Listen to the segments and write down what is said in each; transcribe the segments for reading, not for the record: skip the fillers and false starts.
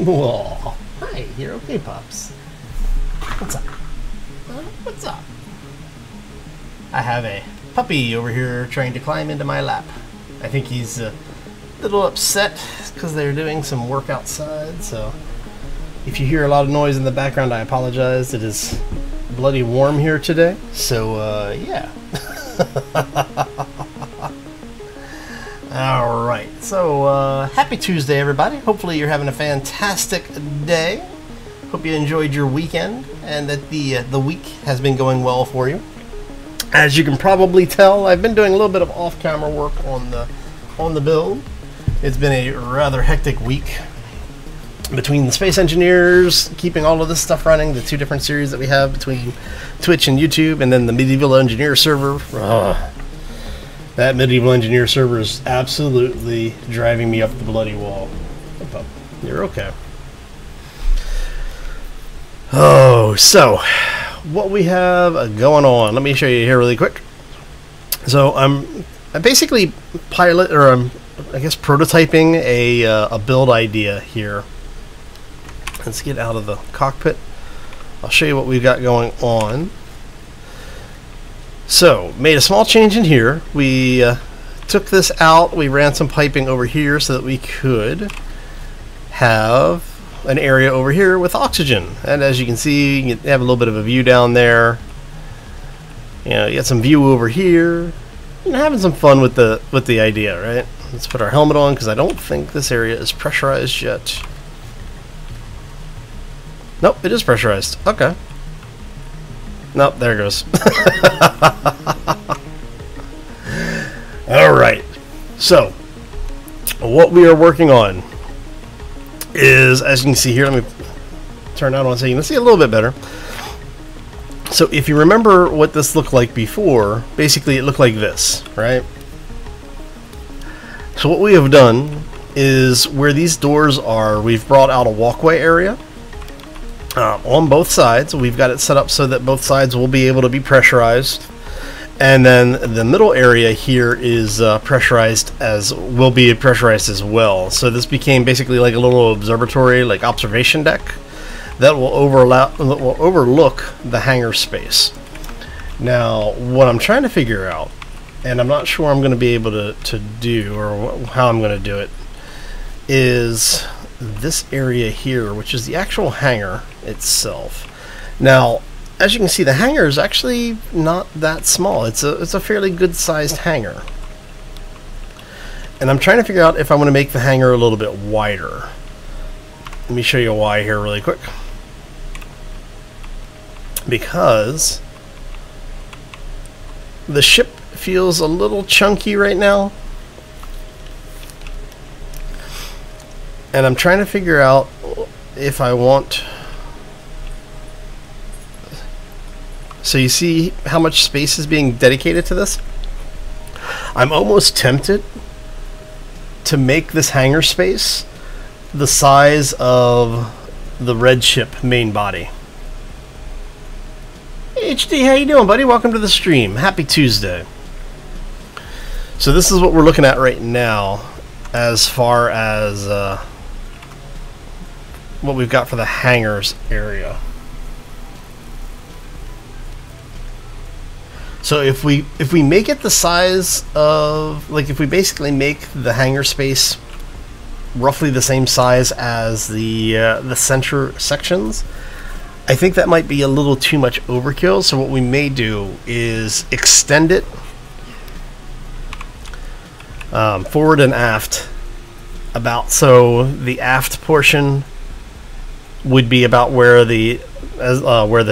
Whoa. Hi, you're okay, Pops. What's up? What's up? I have a puppy over here trying to climb into my lap. I think he's a little upset because they're doing some work outside, so if you hear a lot of noise in the background, I apologize. It is bloody warm here today, so yeah. Alright, so happy Tuesday, everybody. Hopefully you're having a fantastic day. Hope you enjoyed your weekend and that the week has been going well for you. As you can probably tell, I've been doing a little bit of off-camera work on the build. It's been a rather hectic week between the space engineers, keeping all of this stuff running, the two different series that we have between Twitch and YouTube, and then the medieval engineer server. That medieval engineer server is absolutely driving me up the bloody wall. Oh, you're okay. Oh, so what we have going on, let me show you here really quick. So I'm basically I guess prototyping a build idea here. Let's get out of the cockpit. I'll show you what we've got going on. So, made a small change in here. We took this out. We ran some piping over here so that we could have an area over here with oxygen. And as you can see, you have a little bit of a view down there. You know, you got some view over here. You know, having some fun with the idea, right? Let's put our helmet on because I don't think this area is pressurized yet. Nope, it is pressurized. Okay. Nope, there it goes. Alright. So, what we are working on is, as you can see here, let me turn that on so you can see a little bit better. So, if you remember what this looked like before, basically it looked like this, right? So, what we have done is where these doors are, we've brought out a walkway area. On both sides. We've got it set up so that both sides will be able to be pressurized, and then the middle area here is pressurized as well. So this became basically like a little observatory, like observation deck that will overlook the hangar space. Now, what I'm trying to figure out, and I'm not sure I'm going to be able to do, or how I'm going to do it, is this area here, which is the actual hangar itself. Now, as you can see, the hangar is actually not that small. It's a fairly good sized hangar, and I'm trying to figure out if I want to make the hangar a little bit wider. Let me show you why here really quick. Because the ship feels a little chunky right now, and I'm trying to figure out if I want... So you see how much space is being dedicated to this? I'm almost tempted to make this hangar space the size of the red ship main body. Hey HD, how you doing, buddy? Welcome to the stream. Happy Tuesday. So this is what we're looking at right now as far as what we've got for the hangars area. So if we make it the size of, like, if we basically make the hangar space roughly the same size as the center sections, I think that might be a little too much overkill. So what we may do is extend it forward and aft, about so the aft portion would be about where the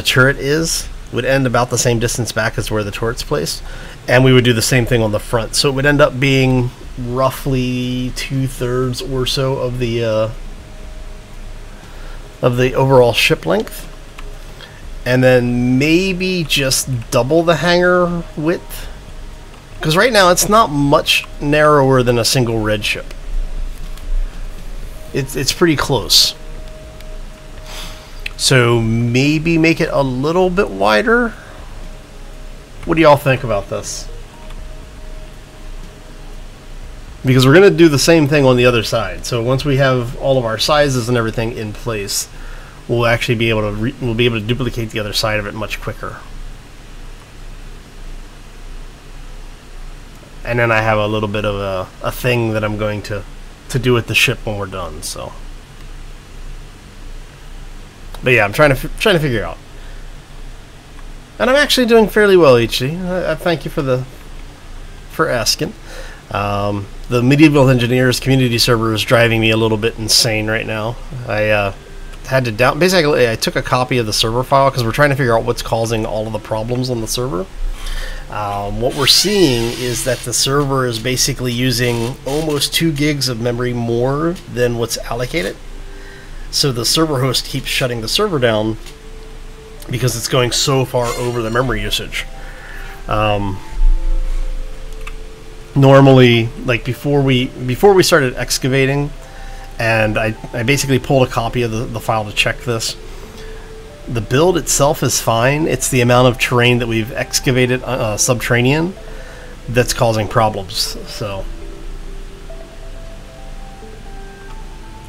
turret is, would end about the same distance back as where the turret's placed, and we would do the same thing on the front. So it would end up being roughly 2/3 or so of the overall ship length, and then maybe just double the hangar width, because right now it's not much narrower than a single red ship. It's pretty close. So maybe make it a little bit wider. What do y'all think about this? because we're going to do the same thing on the other side. So once we have all of our sizes and everything in place, we'll actually be able to we'll be able to duplicate the other side of it much quicker. And then I have a little bit of a thing that I'm going to do with the ship when we're done. So, but yeah, I'm trying to figure out, and I'm actually doing fairly well, HD. I thank you for asking. The Medieval Engineers community server is driving me a little bit insane right now. I had to basically I took a copy of the server file because we're trying to figure out what's causing all of the problems on the server. What we're seeing is that the server is basically using almost 2 gigs of memory more than what's allocated. So the server host keeps shutting the server down because it's going so far over the memory usage. Normally, like before we started excavating, and I basically pulled a copy of the file to check this. The build itself is fine. It's the amount of terrain that we've excavated subterranean that's causing problems. So,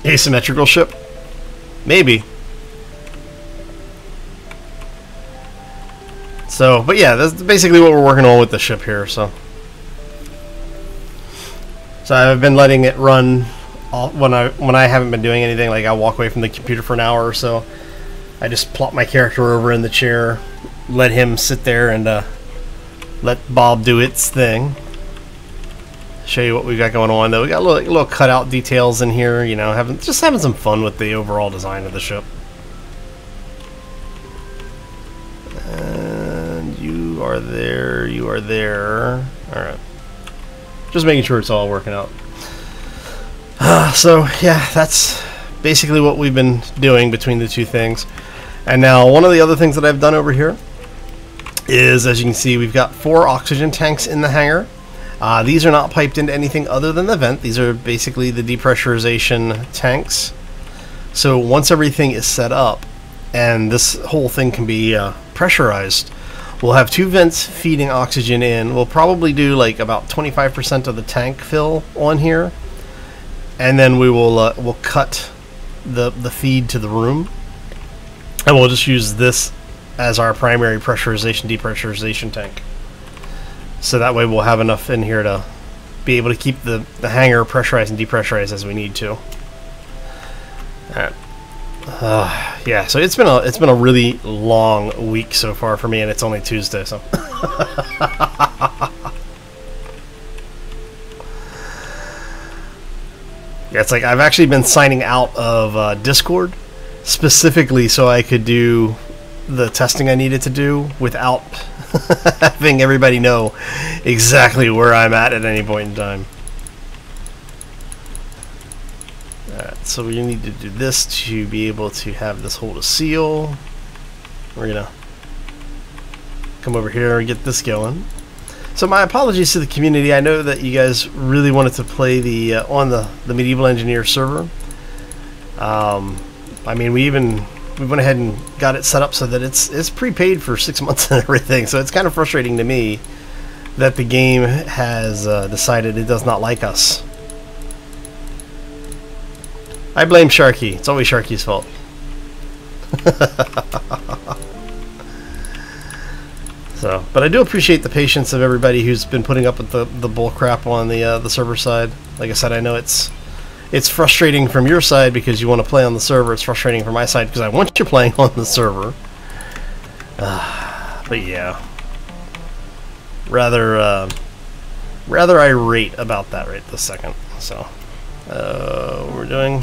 asymmetrical ship, maybe. So, but yeah, that's basically what we're working on with the ship here. So I've been letting it run when I haven't been doing anything. Like, I walk away from the computer for an hour or so. I just plop my character over in the chair, let him sit there, and let Bob do its thing. Show you what we got going on, though. We got little cutout details in here, you know, having some fun with the overall design of the ship. And you are there. You are there. All right. Just making sure it's all working out. So yeah, that's basically what we've been doing between the two things. And now one of the other things that I've done over here is, as you can see, we've got 4 oxygen tanks in the hangar. These are not piped into anything other than the vent. These are basically the depressurization tanks. So once everything is set up and this whole thing can be pressurized, we'll have 2 vents feeding oxygen in. We'll probably do like about 25% of the tank fill on here, and then we will we'll cut the feed to the room, and we'll just use this as our primary depressurization tank. So that way we'll have enough in here to be able to keep the hangar pressurized and depressurized as we need to. Alright. Yeah, so it's been a really long week so far for me, and it's only Tuesday, so yeah, it's like I've actually been signing out of Discord specifically so I could do the testing I needed to do without having everybody know exactly where I'm at any point in time. Alright, so we need to do this to be able to have this hold a seal. We're gonna come over here and get this going. So my apologies to the community. I know that you guys really wanted to play the on the Medieval Engineer server. I mean, we went ahead and got it set up so that it's prepaid for 6 months and everything. So it's kind of frustrating to me that the game has decided it does not like us. I blame Sharky. It's always Sharky's fault. So, but I do appreciate the patience of everybody who's been putting up with the bull crap on the server side. Like I said, I know it's frustrating from your side because you want to play on the server. It's frustrating from my side because I want you playing on the server. But yeah, rather irate about that right this second. So, we're doing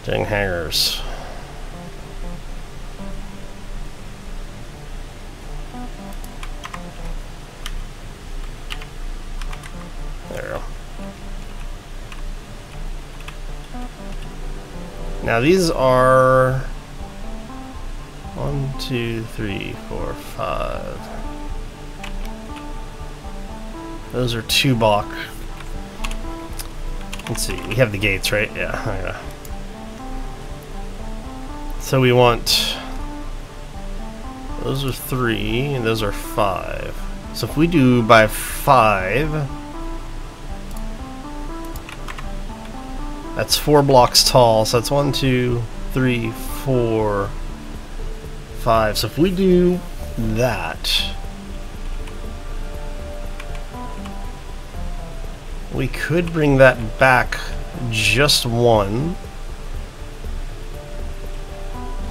hangars. There we go. Now these are 1, 2, 3, 4, 5. Those are 2 block. Let's see, we have the gates, right? Yeah. So we want, those are 3 and those are 5. So if we do by 5, That's 4 blocks tall, so that's 1, 2, 3, 4, 5. So if we do that, we could bring that back just 1.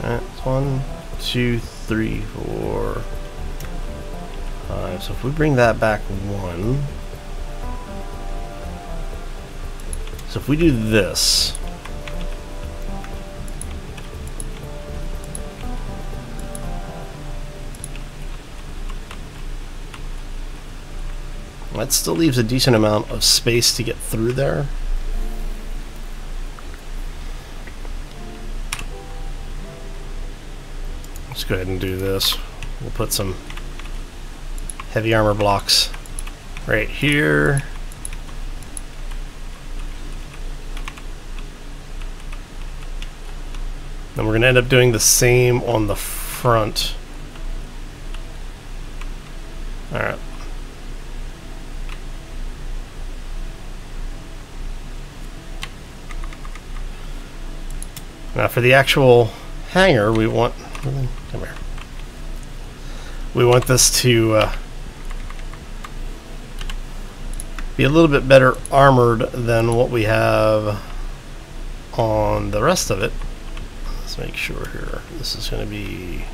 That's 1, 2, 3, 4, 5. So if we bring that back 1. So if we do this, that still leaves a decent amount of space to get through there. Let's go ahead and do this. We'll put some heavy armor blocks right here. Then we're going to end up doing the same on the front. Alright. Now for the actual hangar, we want... Come here. We want this to be a little bit better armored than what we have on the rest of it. Let's make sure here. This is going to be...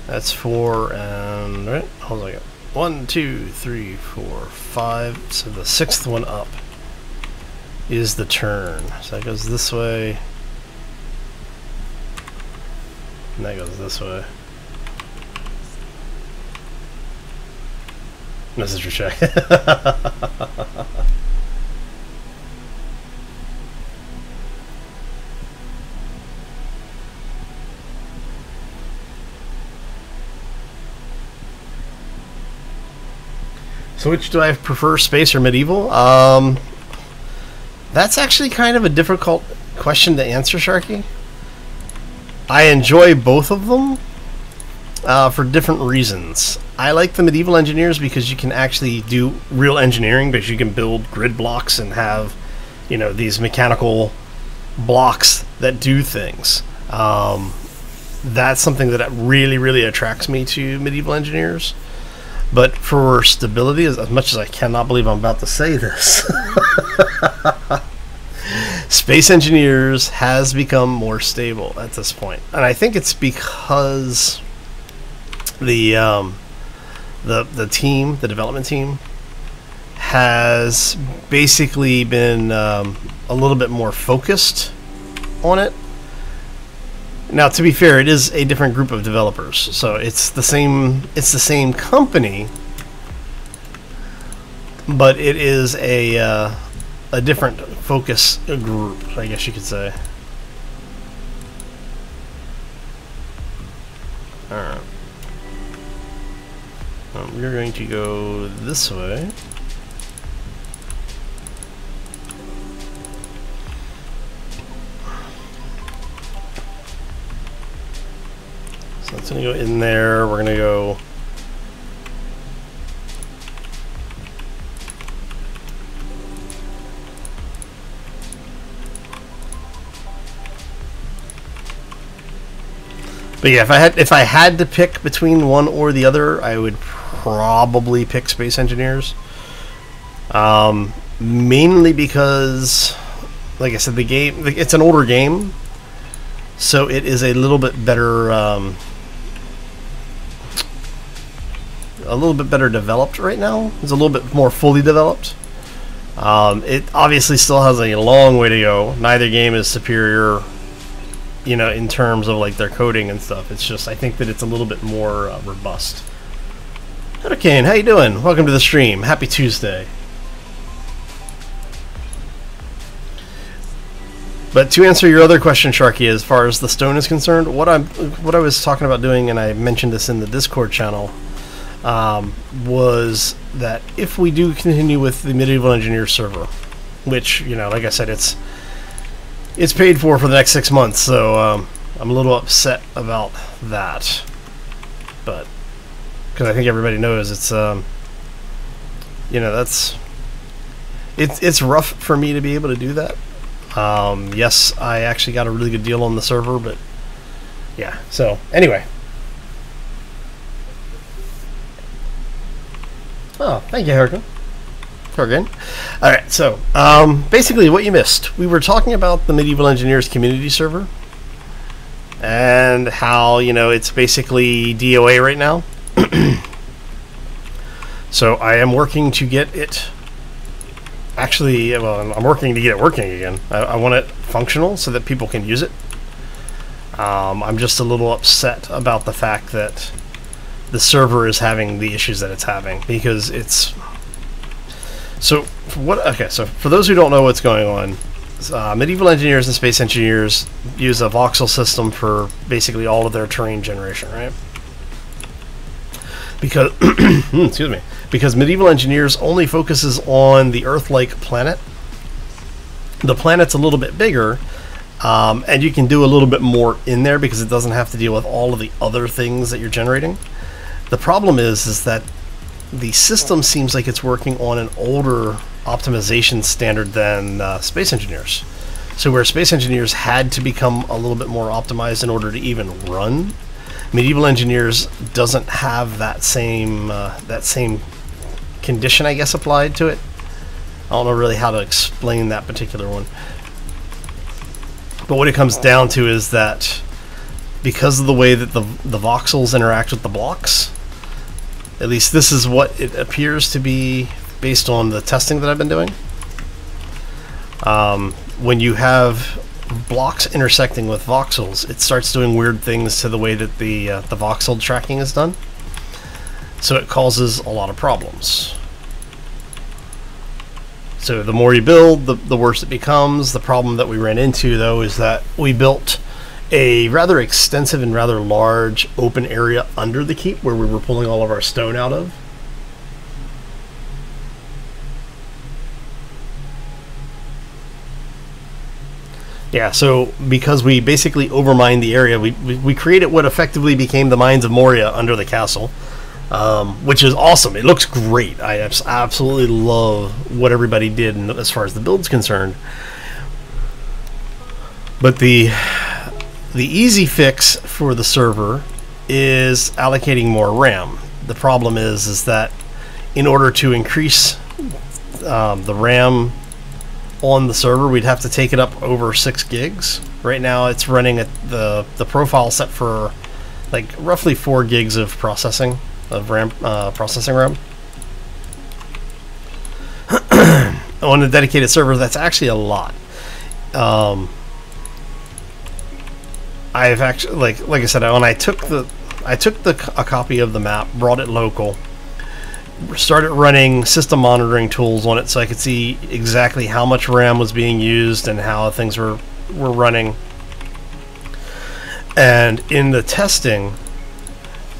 That's 4 and... Right? Hold on. 1, 2, 3, 4, 5. So the 6th one up is the turn. So that goes this way. And that goes this way. Messenger check. So which do I prefer, space or medieval? That's actually kind of a difficult question to answer, Sharky. I enjoy both of them for different reasons. I like the medieval engineers because you can actually do real engineering, because you can build grid blocks and have, you know, these mechanical blocks that do things. That's something that really, really attracts me to medieval engineers. But for stability, as much as I cannot believe I'm about to say this, Space Engineers has become more stable at this point. And I think it's because the team, the development team, has basically been a little bit more focused on it. Now, to be fair, it is a different group of developers, so it's the same company, but it is a different focus group, I guess you could say. All right, we're going to go this way. So that's going to go in there. We're going to go... But yeah, if I had to pick between one or the other, I would probably pick Space Engineers. Mainly because, like I said, the game, it's an older game, so it is a little bit better developed right now. It's a little bit more fully developed. It obviously still has a long way to go. Neither game is superior, you know, in terms of like their coding and stuff. It's just, I think that it's a little bit more robust. Hurricane, how you doing? Welcome to the stream. Happy Tuesday. But to answer your other question, Sharky, as far as the stone is concerned, what I was talking about doing, and I mentioned this in the Discord channel, was that if we do continue with the Medieval Engineer server, which, you know, like I said, it's paid for the next 6 months, so I'm a little upset about that. But because I think everybody knows it's you know, it's rough for me to be able to do that. Yes, I actually got a really good deal on the server, but yeah. So anyway. Oh, thank you, Hurricane. Alright, so basically what you missed. We were talking about the Medieval Engineers community server and how, you know, it's basically DOA right now. So I am working to get it actually, well, I'm working to get it working again. I want it functional so that people can use it. I'm just a little upset about the fact that the server is having the issues that it's having, because it's so for those who don't know what's going on, Medieval Engineers and Space Engineers use a voxel system for basically all of their terrain generation, right? Because excuse me, because Medieval Engineers only focuses on the Earth-like planet. The planet's a little bit bigger, and you can do a little bit more in there because it doesn't have to deal with all of the other things that you're generating. The problem is that the system seems like it's working on an older optimization standard than Space Engineers. So where Space Engineers had to become a little bit more optimized in order to even run, Medieval Engineers doesn't have that same condition, I guess, applied to it. I don't know really how to explain that particular one. But what it comes down to is that because of the way that the voxels interact with the blocks, at least this is what it appears to be based on the testing that I've been doing. When you have blocks intersecting with voxels, it starts doing weird things to the way that the voxel tracking is done. So it causes a lot of problems. So the more you build, the worse it becomes. The problem that we ran into, though, is that we built a rather extensive and rather large open area under the keep where we were pulling all of our stone out of. Yeah, so because we basically overmined the area, we created what effectively became the Mines of Moria under the castle, which is awesome. It looks great. I absolutely love what everybody did as far as the build's concerned. But the easy fix for the server is allocating more RAM. The problem is that in order to increase the RAM on the server, we'd have to take it up over 6 gigs. Right now it's running at the profile set for like roughly 4 gigs of processing of RAM, processing RAM. On a dedicated server, that's actually a lot. I've actually, like I said, when I took a copy of the map, brought it local, started running system monitoring tools on it so I could see exactly how much RAM was being used and how things were running. And in the testing,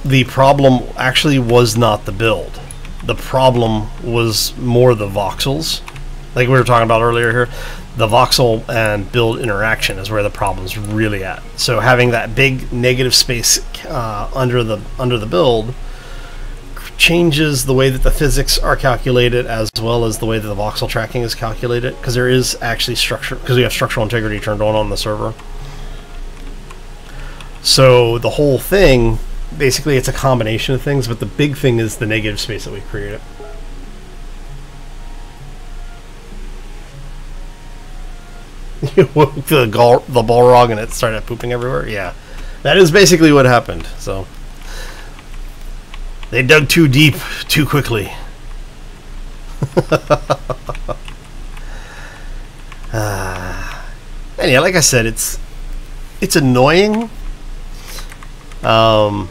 the problem actually was not the build. The problem was more the voxels. Like we were talking about earlier here, the voxel and build interaction is where the problem's really at. So having that big negative space under the build changes the way that the physics are calculated, as well as the way that the voxel tracking is calculated, because there is actually structure, because we have structural integrity turned on the server. So the whole thing, basically it's a combination of things, but the big thing is the negative space that we created. You woke the Balrog and it started pooping everywhere? Yeah. That is basically what happened. So they dug too deep too quickly. And yeah, like I said, it's annoying. But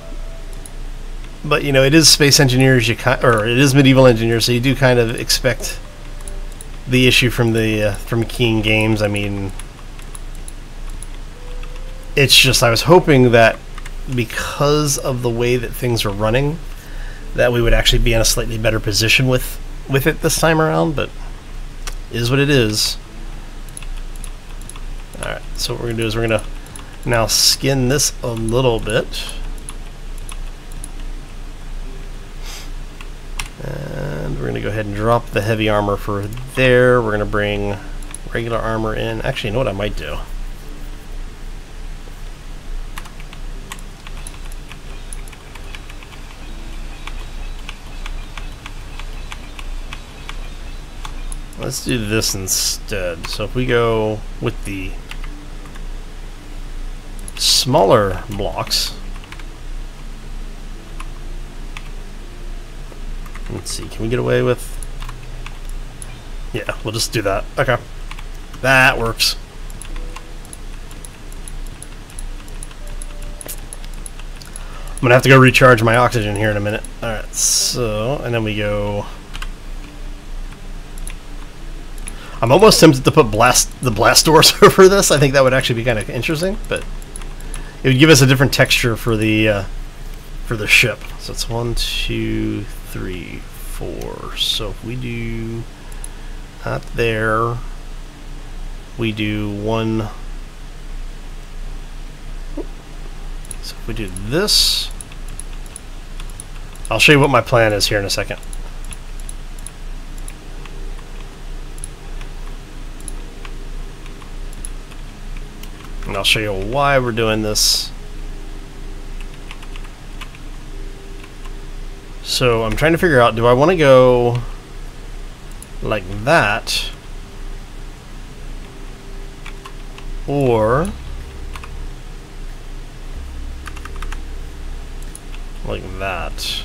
you know, it is Space Engineers, or it is Medieval Engineers, so you do kind of expect the issue from Keen Games. I mean, it's just, I was hoping that because of the way that things are running, that we would actually be in a slightly better position with it this time around, but it is what it is. Alright, so what we're going to do is we're going to now skin this a little bit. And we're going to go ahead and drop the heavy armor for there. We're going to bring regular armor in. Actually, you know what I might do? Let's do this instead. So if we go with the smaller blocks, let's see, can we get away with? Yeah, we'll just do that. Okay, that works. I'm gonna have to go recharge my oxygen here in a minute. All right, so and then we go. I'm almost tempted to put the blast doors over this. I think that would actually be kind of interesting, but it would give us a different texture for the ship. So it's 1, 2, 3, 4. So if we do that there, we do 1. So if we do this, I'll show you what my plan is here in a second. And I'll show you why we're doing this. So I'm trying to figure out, do I want to go like that, or like that?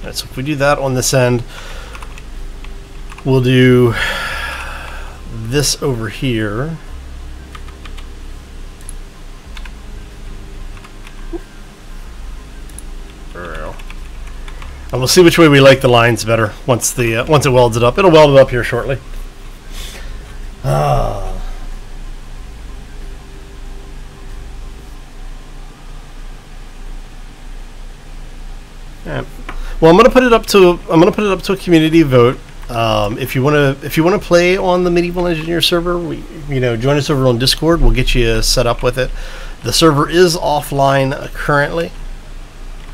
Alright, so if we do that on this end, we'll do this over here. And we'll see which way we like the lines better once once it welds it up. It'll weld it up here shortly. Yeah. Well, I'm gonna put it up to a community vote. If you wanna play on the Medieval Engineer server, join us over on Discord. We'll get you set up with it. The server is offline currently.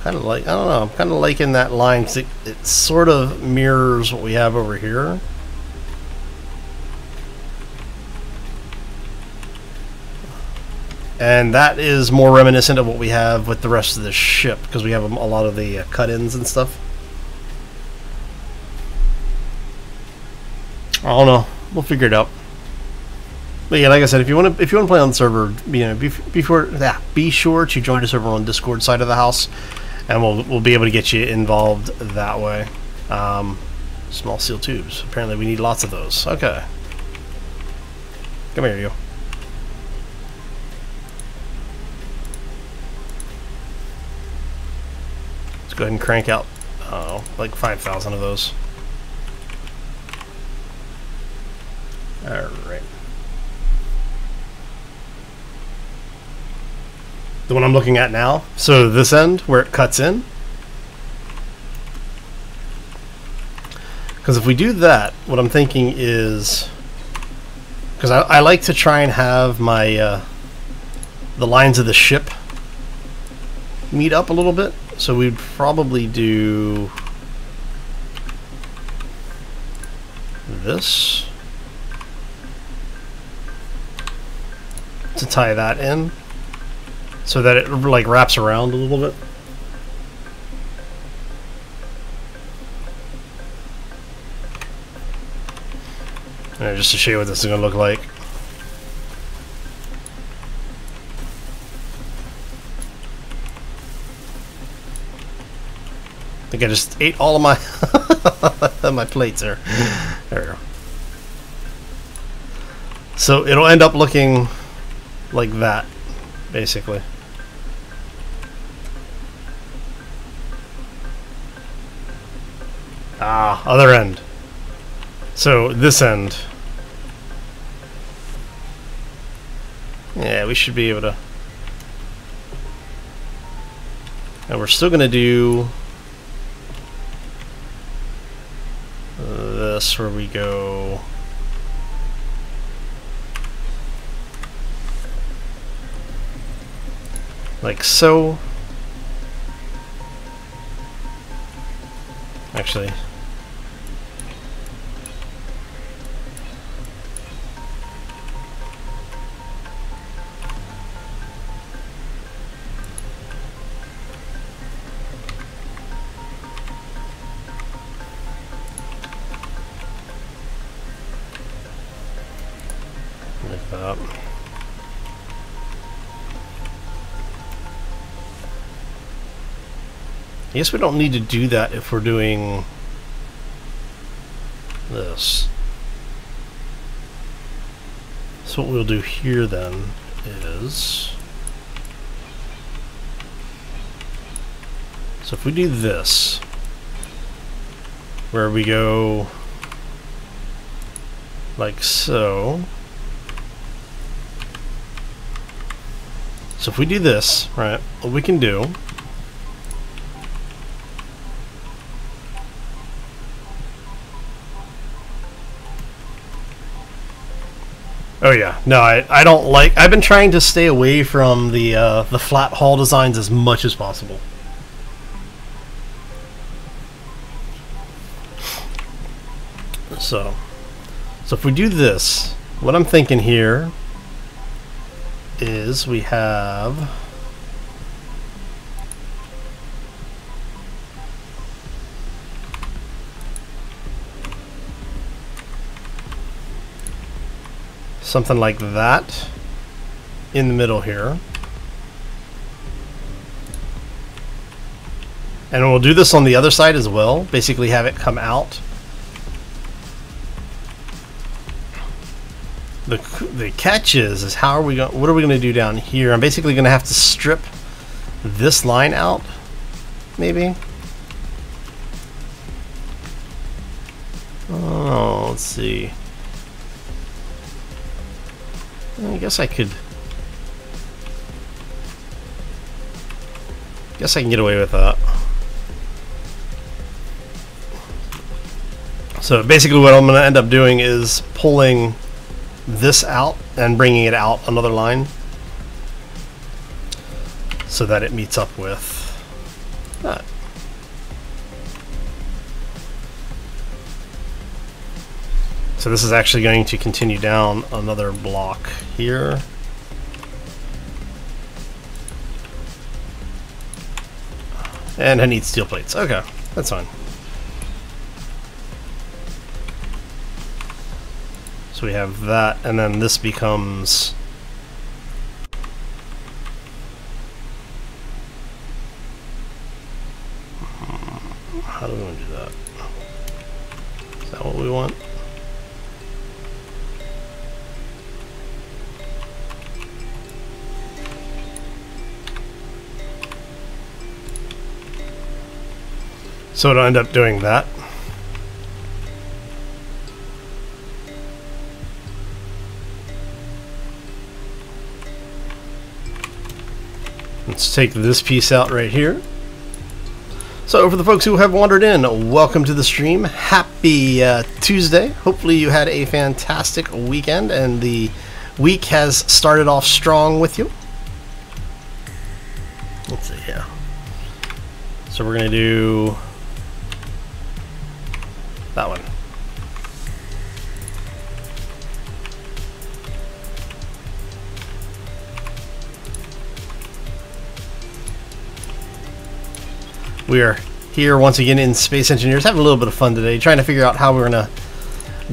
I don't know. I'm kind of liking that line because it sort of mirrors what we have over here. And that is more reminiscent of what we have with the rest of the ship, because we have a lot of the cut-ins and stuff. I don't know. We'll figure it out. But yeah, like I said, if you want to play on the server, be sure to join us over on Discord side of the house, and we'll be able to get you involved that way. Small steel tubes. Apparently, we need lots of those. Okay. Come here, you. Let's go ahead and crank out like 5,000 of those. Alright. The one I'm looking at now. So this end, where it cuts in. Because if we do that, what I'm thinking is... Because I like to try and have my... the lines of the ship meet up a little bit. So we'd probably do... this. To tie that in. So that it like wraps around a little bit. And just to show you what this is going to look like. I think I just ate all of my my plates there. There we go. So it'll end up looking like that, basically. Other end. So this end. Yeah, we should be able to. And we're still going to do this where we go. like so. Actually, like that. I guess we don't need to do that if we're doing this. So what we'll do here then is, so if we do this, where we go like so. So if we do this, right, what we can do oh yeah, no, I don't like, I've been trying to stay away from the flat hull designs as much as possible. So if we do this, what I'm thinking here is we have something like that in the middle here. And we'll do this on the other side as well, basically have it come out. The catch is how are we going? What are we going to do down here? I'm basically going to have to strip this line out, maybe. Oh, let's see. I guess I could. Guess I can get away with that. So basically, what I'm going to end up doing is pulling this out and bringing it out another line so that it meets up with that. So this is actually going to continue down another block here. And I need steel plates. Okay, that's fine. So we have that, and then this becomes how do we want to do that? Is that what we want? So it'll end up doing that. Let's take this piece out right here. So for the folks who have wandered in, welcome to the stream. Happy Tuesday. Hopefully you had a fantastic weekend and the week has started off strong with you. Let's see here. So we're going to do that one. We are here once again in Space Engineers, having a little bit of fun today, trying to figure out how we're going to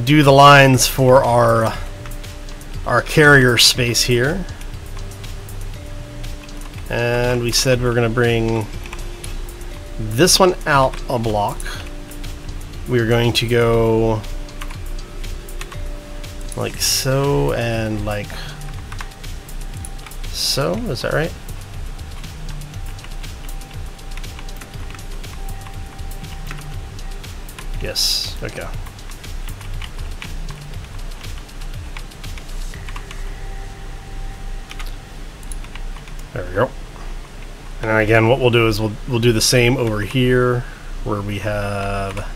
do the lines for our carrier space here. And we said we're going to bring this one out a block. We're going to go like so and like so. Is that right? Yes. Okay. There we go. And then again, what we'll do is we'll do the same over here, where we have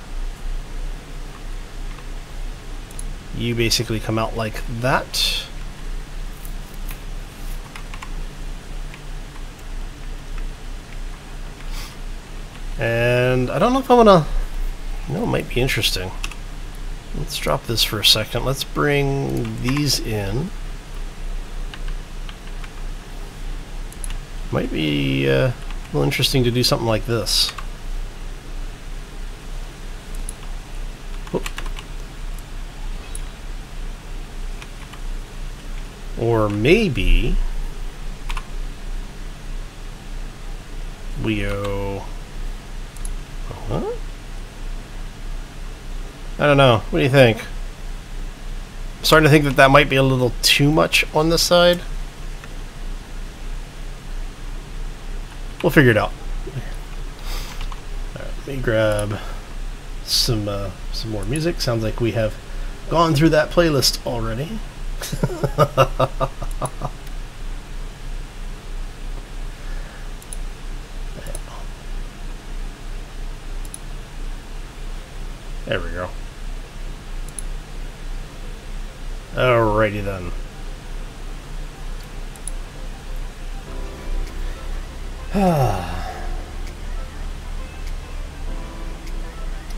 you basically come out like that. And I don't know if I'm gonna... You know, it might be interesting. Let's drop this for a second. Let's bring these in. Might be a little interesting to do something like this. Whoop. Or maybe we go... Huh? I don't know. What do you think? I'm starting to think that that might be a little too much on this side. We'll figure it out. All right, let me grab some more music. Sounds like we have gone through that playlist already. There we go. Alrighty then.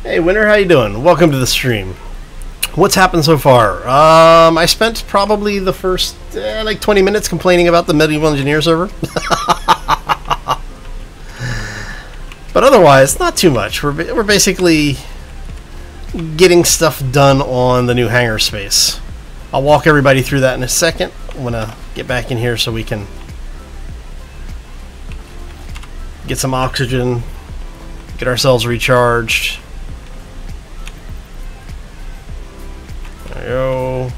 Hey Winter, how you doing? Welcome to the stream. What's happened so far? I spent probably the first like 20 minutes complaining about the Medieval Engineer server. But otherwise, not too much. We're basically getting stuff done on the new hangar space. I'll walk everybody through that in a second. I'm gonna get back in here so we can get some oxygen, get ourselves recharged. There we go.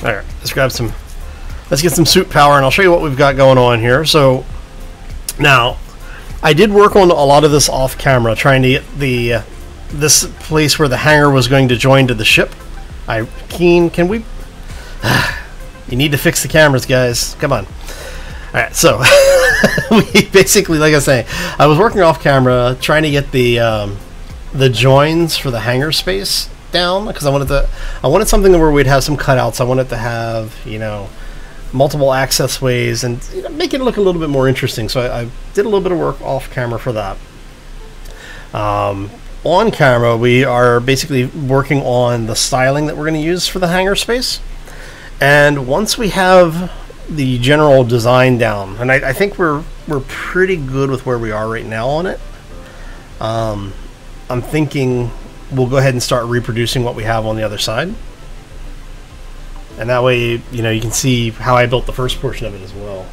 Alright, let's get some suit power and I'll show you what we've got going on here. So now I did work on a lot of this off camera, trying to get the this place where the hangar was going to join to the ship. Keen, can we... You need to fix the cameras, guys. Come on. Alright, so we basically, like I say, I was working off camera trying to get the joins for the hangar space down, because I wanted something where we'd have some cutouts. I wanted to have, you know, multiple access ways and, you know, make it look a little bit more interesting. So I did a little bit of work off camera for that. On camera, we are basically working on the styling that we're going to use for the hangar space. And once we have the general design down, and I think we're pretty good with where we are right now on it, I'm thinking we'll go ahead and start reproducing what we have on the other side. And that way, you know, you can see how I built the first portion of it as well.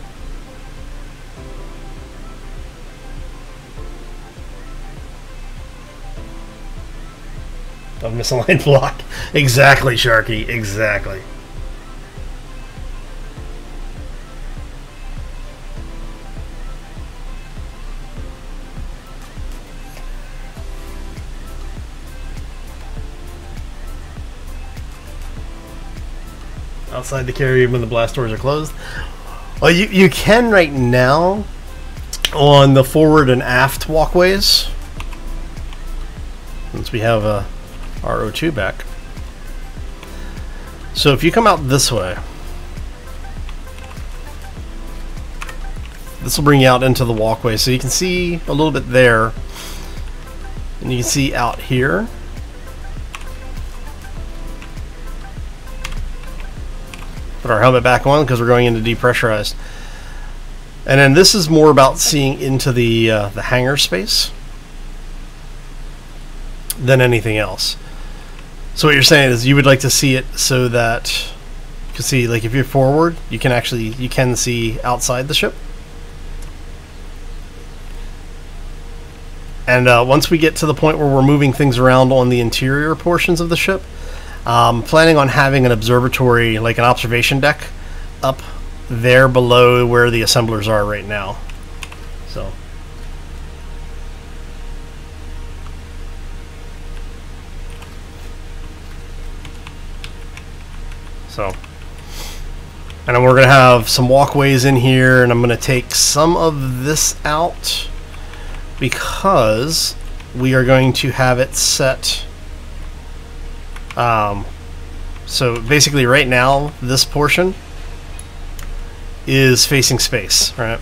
A misaligned block. Exactly, Sharky. Exactly. Outside the carrier when the blast doors are closed. Well, you can right now on the forward and aft walkways, since we have a RO2 back. So if you come out this way, this will bring you out into the walkway, so you can see a little bit there, and you can see out here. Put our helmet back on because we're going into depressurized. And then this is more about seeing into the hangar space than anything else. So what you're saying is you would like to see it so that you can see, like, if you're forward, you can see outside the ship. And once we get to the point where we're moving things around on the interior portions of the ship, planning on having an observatory, like an observation deck, up there below where the assemblers are right now. So, and then we're going to have some walkways in here, and I'm going to take some of this out because we are going to have it set So basically right now, this portion is facing space, right?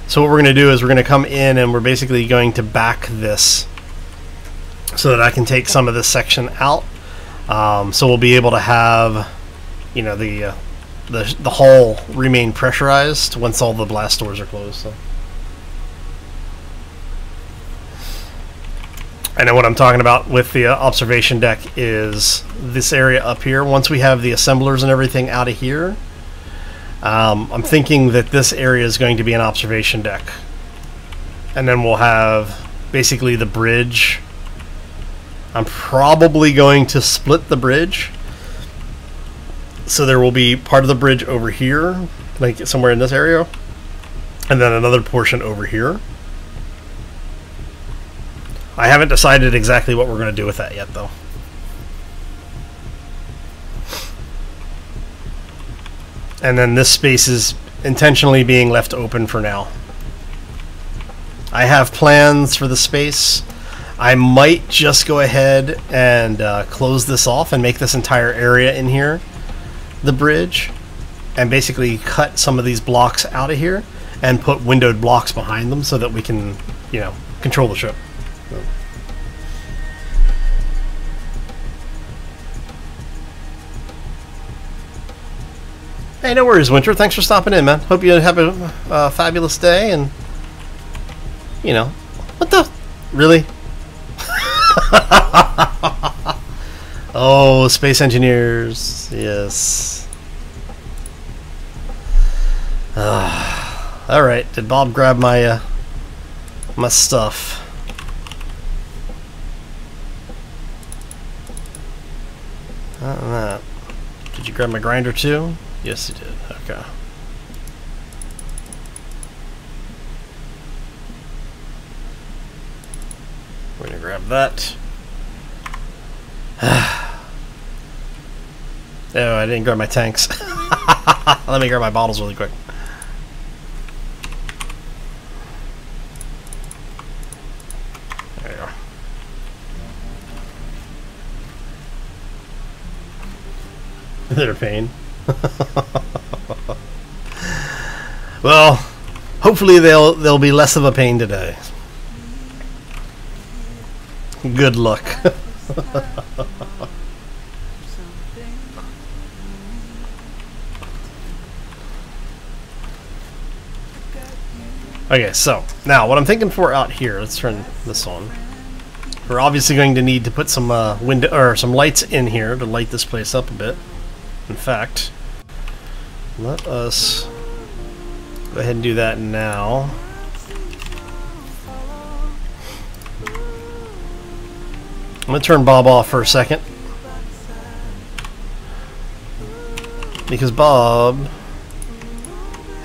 So what we're going to do is we're going to come in and we're basically going to back this so that I can take some of this section out. So we'll be able to have, you know, the hull remain pressurized once all the blast doors are closed. So. And then what I'm talking about with the observation deck is this area up here. Once we have the assemblers and everything out of here, I'm thinking that this area is going to be an observation deck. And then we'll have basically the bridge. I'm probably going to split the bridge. So there will be part of the bridge over here, like somewhere in this area, and then another portion over here. I haven't decided exactly what we're going to do with that yet, though. And then this space is intentionally being left open for now. I have plans for the space. I might just go ahead and close this off and make this entire area in here the bridge, and basically cut some of these blocks out of here and put windowed blocks behind them so that we can, you know, control the ship. Hey, no worries, Winter. Thanks for stopping in, man. Hope you have a fabulous day, and, you know, what the? Really? Oh, space engineers. Yes. Alright, did Bob grab my, my stuff? Not that. Did you grab my grinder too? Yes, you did. Okay. We're gonna grab that. Oh, I didn't grab my tanks. Let me grab my bottles really quick. There you go. They're a pain. Well, hopefully they'll be less of a pain today. Good luck. Okay, so now what I'm thinking for out here, let's turn this on. We're obviously going to need to put some window or some lights in here to light this place up a bit. In fact, let us go ahead and do that now. I'm going to turn Bob off for a second, because Bob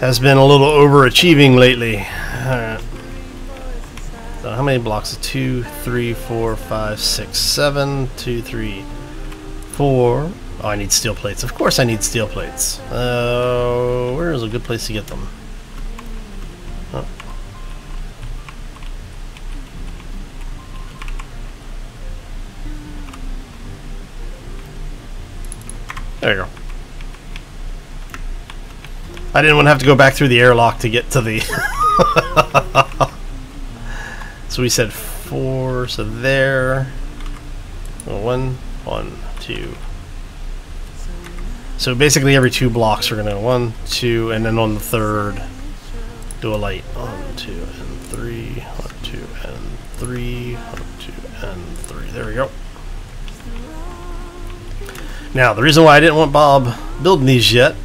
has been a little overachieving lately. Alright. So how many blocks? 2, 3, 4, 5, 6, 7. 2, 3, 4. Oh, I need steel plates. Of course I need steel plates. Where is a good place to get them? Oh. There you go. I didn't want to have to go back through the airlock to get to the... So we said 4, so there. 1, 2. So basically every 2 blocks we're going to 1, 2, and then on the third do a light. 1, 2, and 3. 1, 2, and 3. 1, 2, and 3. There we go. Now, the reason why I didn't want Bob building these yet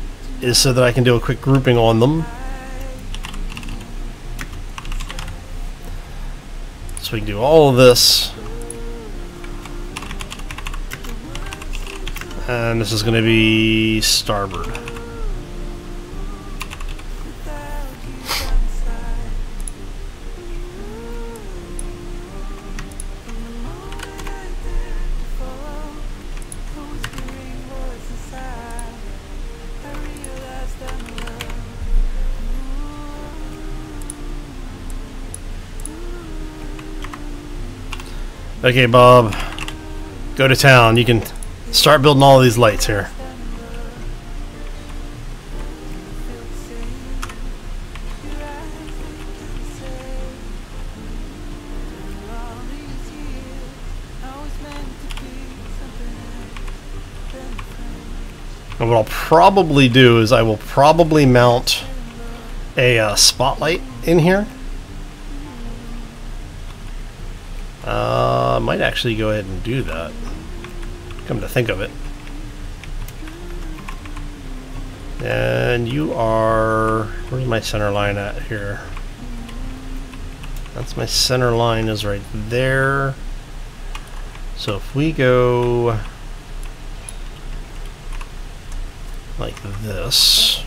is so that I can do a quick grouping on them. So we can do all of this. And this is going to be starboard. Okay, Bob, go to town. You can start building all of these lights here. And what I'll probably do is I will probably mount a spotlight in here. I might actually go ahead and do that, come to think of it. And you are... where's my center line at here? That's my center line is right there. So if we go like this.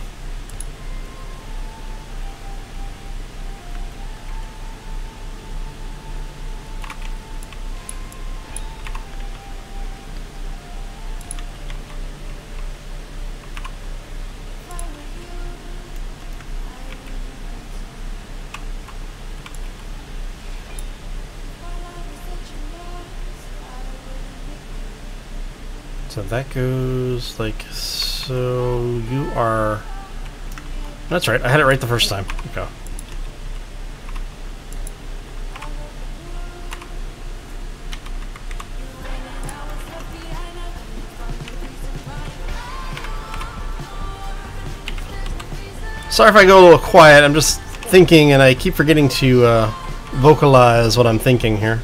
So that goes like so. You are... that's right, I had it right the first time. Okay. Sorry if I go a little quiet, I'm just thinking and I keep forgetting to vocalize what I'm thinking here.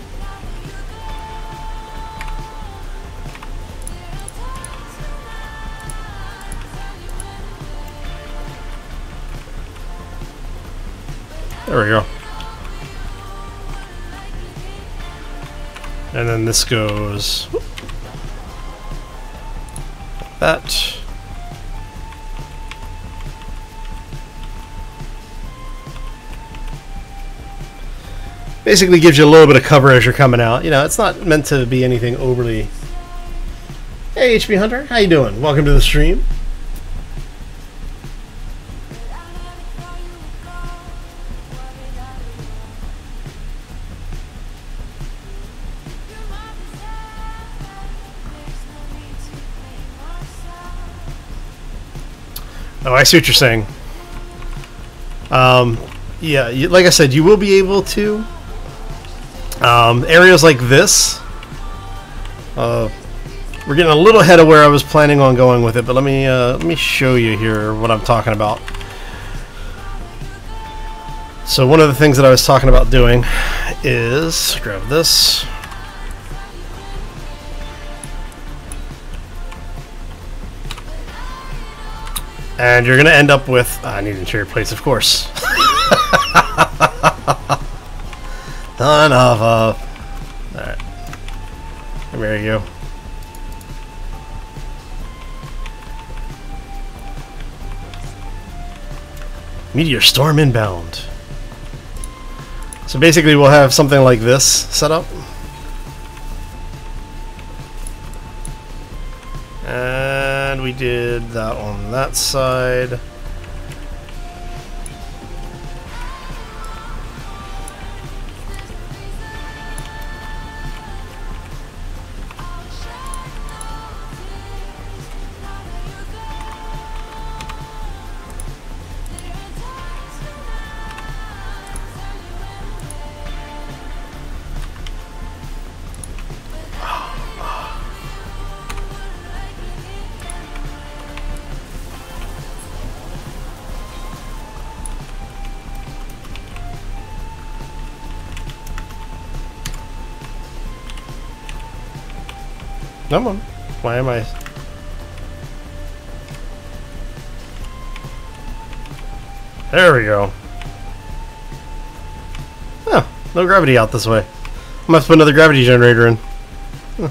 There we go. And then this goes like that. Basically gives you a little bit of cover as you're coming out. You know, it's not meant to be anything overly... Hey HB Hunter, how you doing? Welcome to the stream. Oh, I see what you're saying. Yeah, like I said, you will be able to areas like this. We're getting a little ahead of where I was planning on going with it, but let me show you here what I'm talking about. So one of the things that I was talking about doing is grab this. And you're going to end up with... I need interior plates, of course. Enough of... Alright. There you go. Meteor storm inbound. So basically we'll have something like this set up. And we did that on that side. Come on. Why am I... There we go. Oh, no gravity out this way. I'm gonna have to put another gravity generator in. Huh.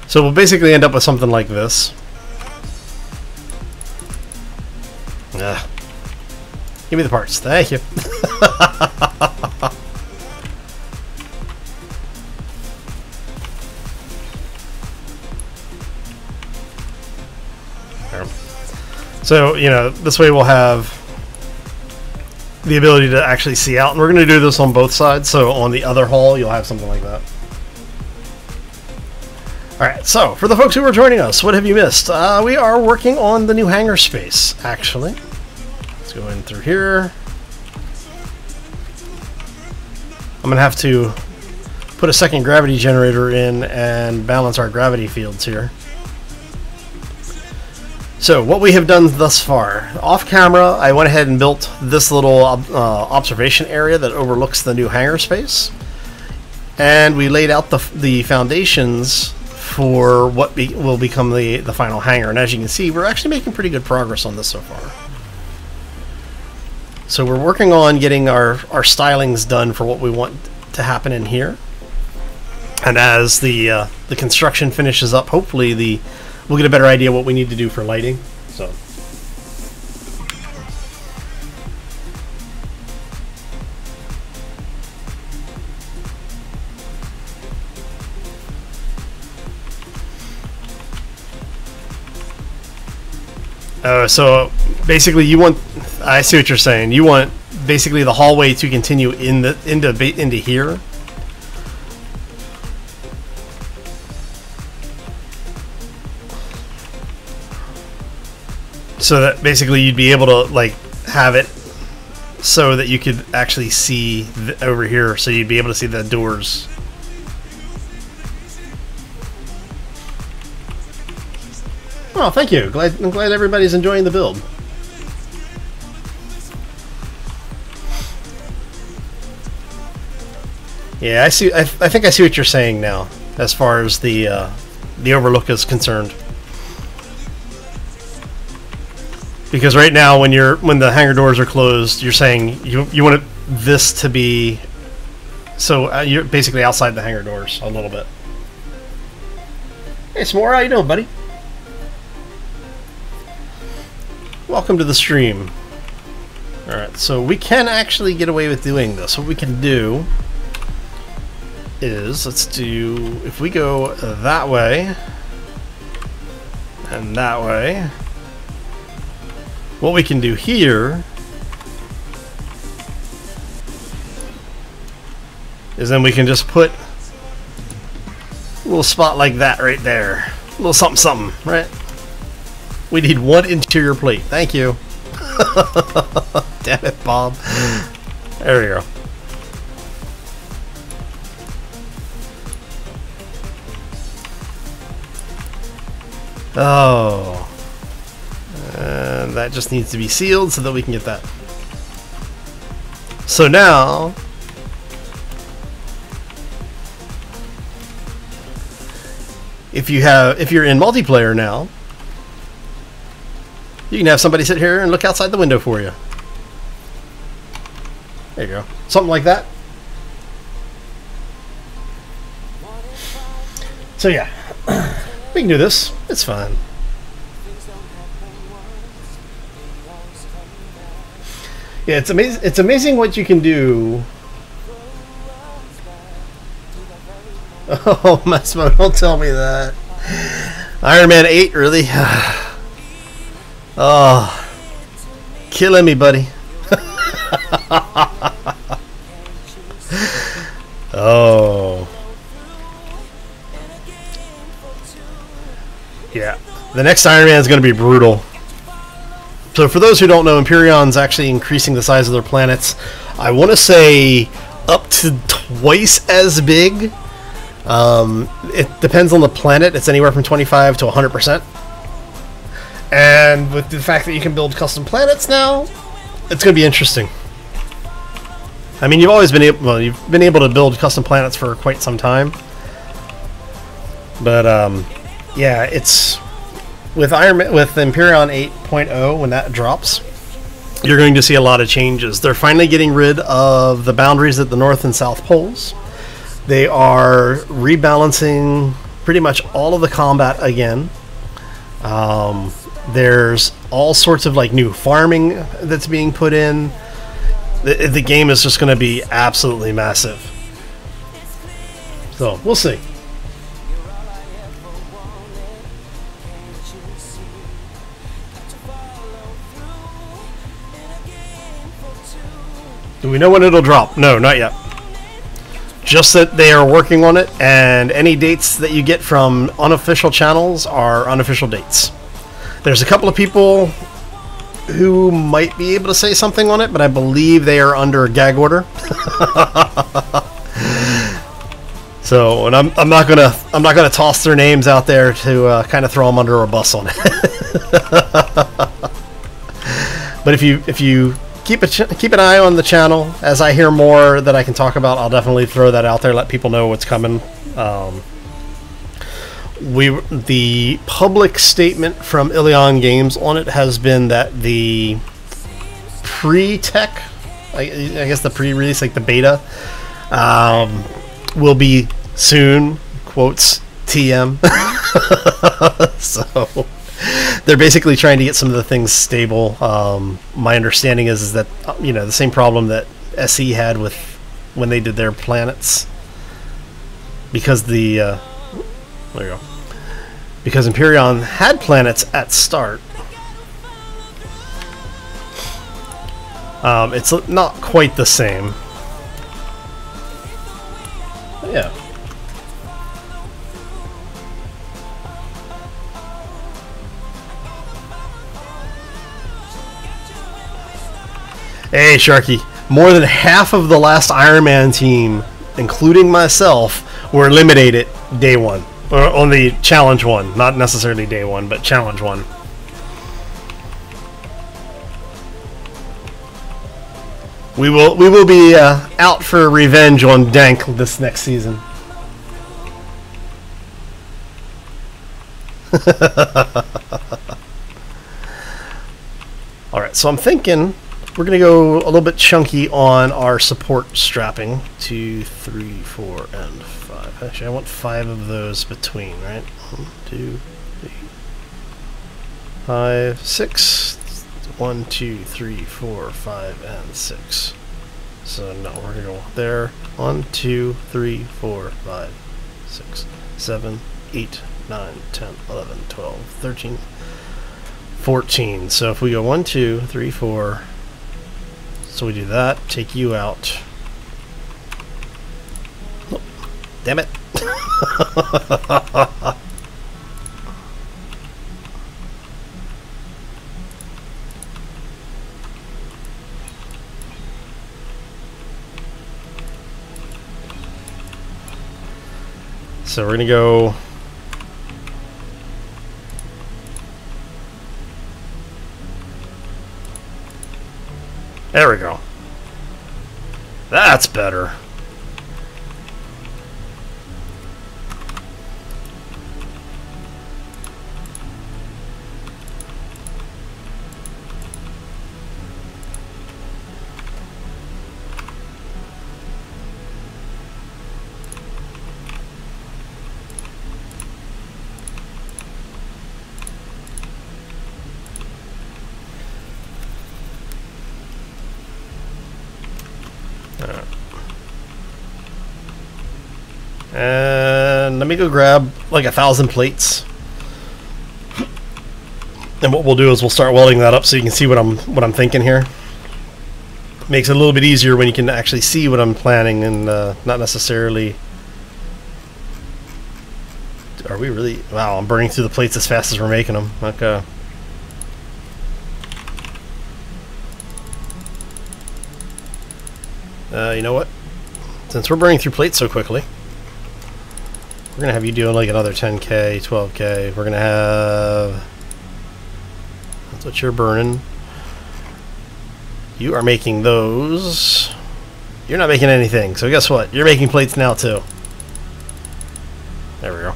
So we'll basically end up with something like this. Ugh. Give me the parts. Thank you. So, you know, this way we'll have the ability to actually see out. And we're going to do this on both sides, so on the other hull you'll have something like that. Alright, so for the folks who are joining us, what have you missed? We are working on the new hangar space, actually. Let's go in through here. I'm going to have to put a second gravity generator in and balance our gravity fields here. So what we have done thus far, off camera I went ahead and built this little observation area that overlooks the new hangar space, and we laid out the foundations for what will become the final hangar. And as you can see, we're actually making pretty good progress on this so far. So we're working on getting our stylings done for what we want to happen in here. And as the construction finishes up, hopefully we'll get a better idea what we need to do for lighting. So. So basically you want, I see what you're saying, you want basically the hallway to continue into here. So that basically you'd be able to like have it so that you could actually see over here, so you'd be able to see the doors. Oh, thank you. I'm glad everybody's enjoying the build. Yeah, I see. I think I see what you're saying now, as far as the overlook is concerned. Because right now, when the hangar doors are closed, you're saying you want this to be so you're basically outside the hangar doors a little bit. Hey, S'more, how you doing, buddy? Welcome to the stream. Alright, so we can actually get away with doing this. What we can do is, if we go that way and that way, what we can do here is then we can just put a little spot like that right there. A little something something, right? We need one interior plate. Thank you. Damn it, Bob. There we go. Oh. And that just needs to be sealed so that we can get that. So now, if you're in multiplayer now, you can have somebody sit here and look outside the window for you. There you go. Something like that. So yeah, we can do this. It's fun. Yeah, it's amazing. It's amazing what you can do. Oh, Massimo, don't tell me that. Iron Man 8, really? Oh, killing me, buddy. Oh. Yeah, the next Iron Man is going to be brutal. So for those who don't know, Empyrion's actually increasing the size of their planets. I want to say up to twice as big. It depends on the planet. It's anywhere from 25 to 100%. And with the fact that you can build custom planets now, it's going to be interesting. I mean, you've always been you've been able to build custom planets for quite some time. But yeah, it's with Empyrion 8.0, when that drops, you're going to see a lot of changes. They're finally getting rid of the boundaries at the North and South Poles. They are rebalancing pretty much all of the combat again. There's all sorts of like new farming that's being put in. The game is just going to be absolutely massive. So we'll see. Do we know when it'll drop? No, not yet. Just that they are working on it, and any dates that you get from unofficial channels are unofficial dates. There's a couple of people who might be able to say something on it, but I believe they are under a gag order. So, and I'm not gonna toss their names out there to kind of throw them under a bus on it. But if you keep an eye on the channel, as I hear more that I can talk about, I'll definitely throw that out there, let people know what's coming. The public statement from Ilion Games on it has been that the pre-tech, I guess the pre-release, like the beta, will be soon, quotes TM. So they're basically trying to get some of the things stable. My understanding is that, you know, the same problem that SE had with when they did their planets, because the there you go, because Empyrean had planets at start. It's not quite the same. But yeah. Hey, Sharky. More than half of the last Iron Man team, including myself, were eliminated day one. Or on the challenge one. Not necessarily day one, but challenge one. We will be out for revenge on Dank this next season. Alright, so I'm thinking we're going to go a little bit chunky on our support strapping. 2, 3, 4, and 5. Actually, I want 5 of those between, right? 1, 2, 3, 5, 6. 1, 2, 3, 4, 5, and 6. So no, we're going to go there. 1, 2, 3, 4, 5, 6, 7, 8, 9, 10, 11, 12, 13, 14. So if we go 1, 2, 3, 4... So we do that, take you out. Oh, damn it. So we're going to go... There we go. That's better. And let me go grab like 1,000 plates. And what we'll do is we'll start welding that up so you can see what I'm thinking here. Makes it a little bit easier when you can actually see what I'm planning and not necessarily. Are we really? Wow, I'm burning through the plates as fast as we're making them. Okay. You know what? Since we're burning through plates so quickly, we're going to have you doing like another 10K, 12K. We're going to have... That's what you're burning. You are making those. You're not making anything. So guess what? You're making plates now too. There we go.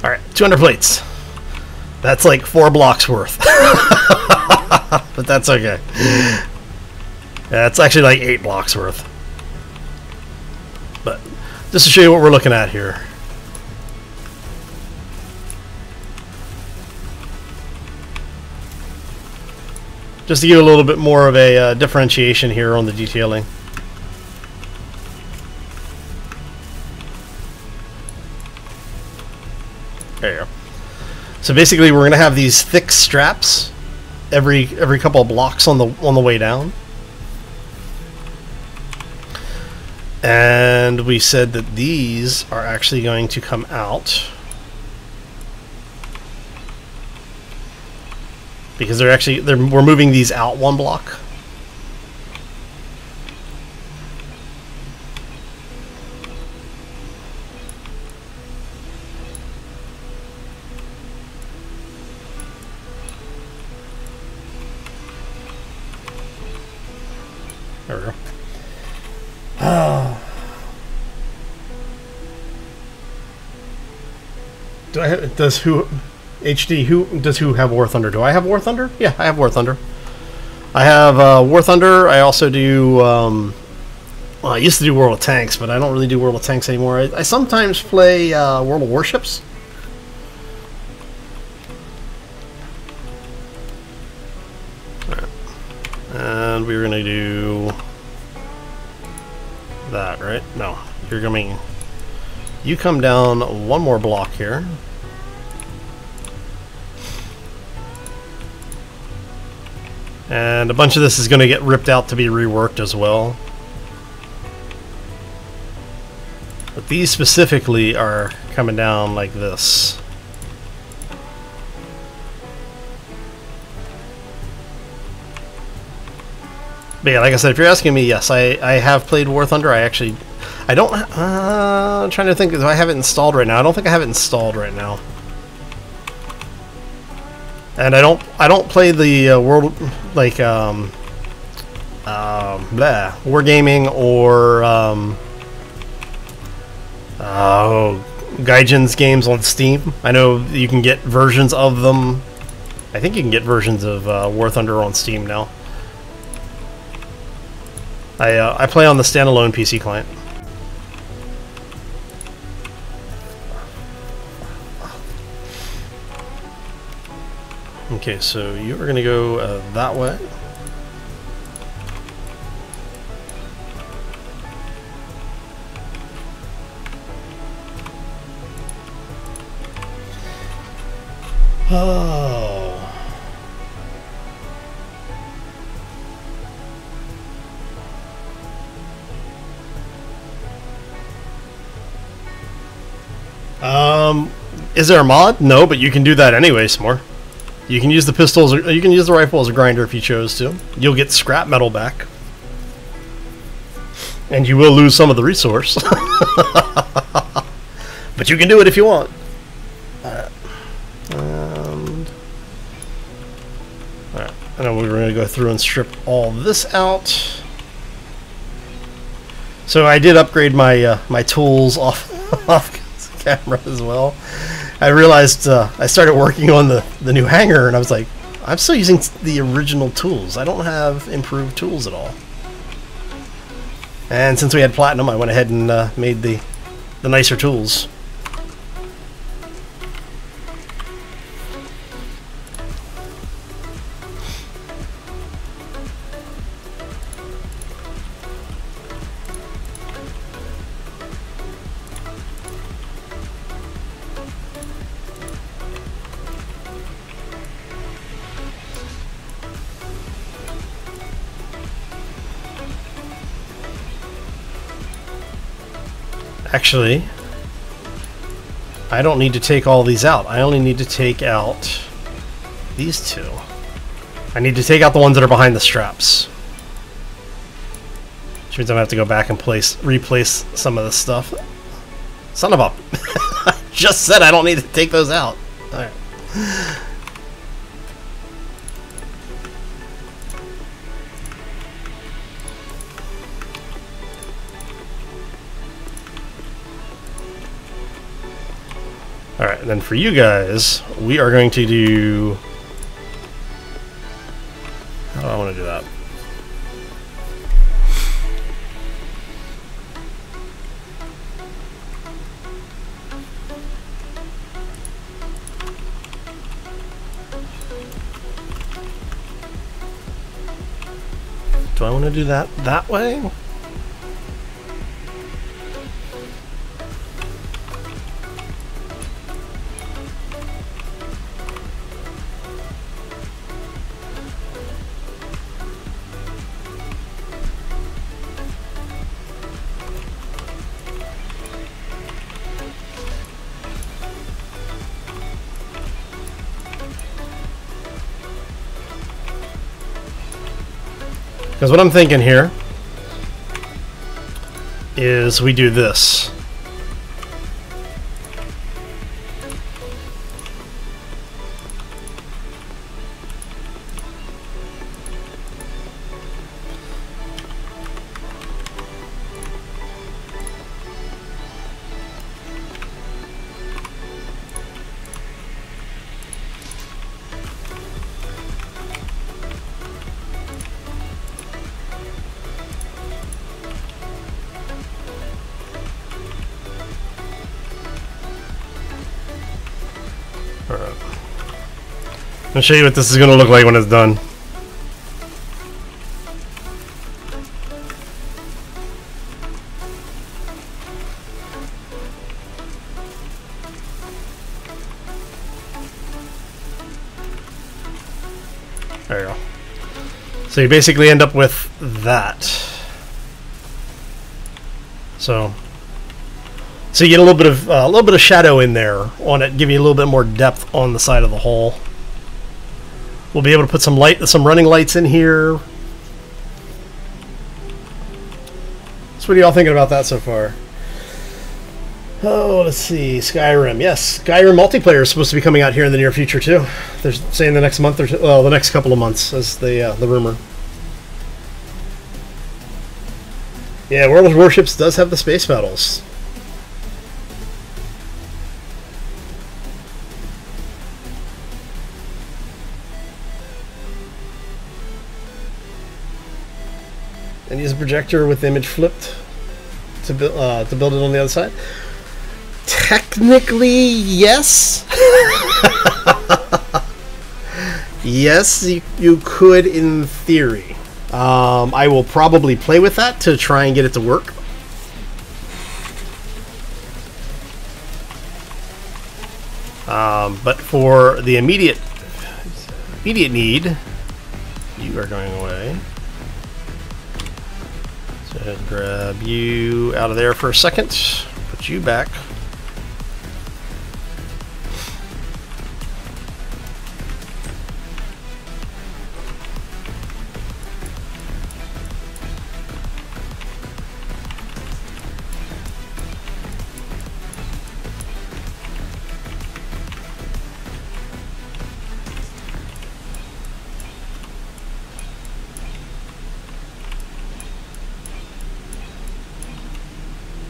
Alright, 200 plates. That's like 4 blocks worth. But that's okay. Yeah, it's actually like 8 blocks worth. But just to show you what we're looking at here. Just to give a little bit more of a differentiation here on the detailing. There you go. So basically, we're going to have these thick straps every couple of blocks on the way down. And we said that these are actually going to come out because we're moving these out one block. There we go. Do I have, does who have War Thunder? Do I have War Thunder? Yeah, I have War Thunder. I have War Thunder. I also do well, I used to do World of Tanks, but I don't really do World of Tanks anymore. I sometimes play World of Warships. Alright. And we're gonna do that, right? No, you're coming. You come down one more block here. And a bunch of this is going to get ripped out to be reworked as well. But these specifically are coming down like this. But yeah, like I said, if you're asking me, yes, I have played War Thunder. I don't. I'm trying to think. Do I have it installed right now? I don't think I have it installed right now. And I don't play the world like Wargaming or Gaijin's games on Steam. I know you can get versions of them. I think you can get versions of War Thunder on Steam now. I play on the standalone PC client. Okay, so you are going to go that way. Oh. Is there a mod? No, but you can do that anyway, S'more. You can use the pistols, or you can use the rifle as a grinder if you chose to. You'll get scrap metal back. And you will lose some of the resource. But you can do it if you want. Alright. Alright. And then we're going to go through and strip all this out. So I did upgrade my my tools off camera as well. I realized I started working on the new hangar, and I was like, I'm still using the original tools. I don't have improved tools at all. And since we had platinum, I went ahead and made the nicer tools. Actually, I don't need to take all these out. I only need to take out these two. I need to take out the ones that are behind the straps. Which means I'm going to have to go back and replace some of this stuff. Son of a... I just said I don't need to take those out. Alright. Alright, and then for you guys, we are going to do... How do I want to do that? Do I want to do that way? Because what I'm thinking here is we do this. I'll show you what this is going to look like when it's done. There you go. So you basically end up with that. So you get a little bit of shadow in there on it, give you a little bit more depth on the side of the hull. We'll be able to put some running lights in here. So what are y'all thinking about that so far? Oh, let's see. Skyrim. Yes, Skyrim multiplayer is supposed to be coming out here in the near future too. They're saying the next month or so, well, the next couple of months is the rumor. Yeah, World of Warships does have the space battles. And use a projector with the image flipped to build it on the other side. Technically, yes. Yes, you could in theory. I will probably play with that to try and get it to work. But for the immediate need, you are going away. So go ahead and grab you out of there for a second. Put you back.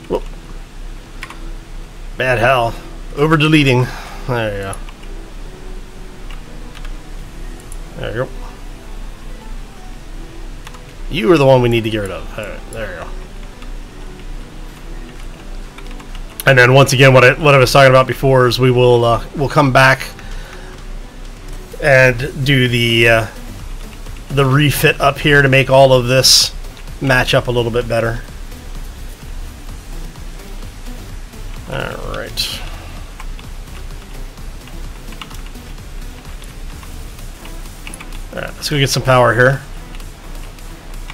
Whoop. Bad hell. Over deleting. There you go. There you go. You are the one we need to get rid of. Alright, there you go. And then once again, what I was talking about before is we'll come back and do the refit up here to make all of this match up a little bit better. Alright. Alright, let's go get some power here.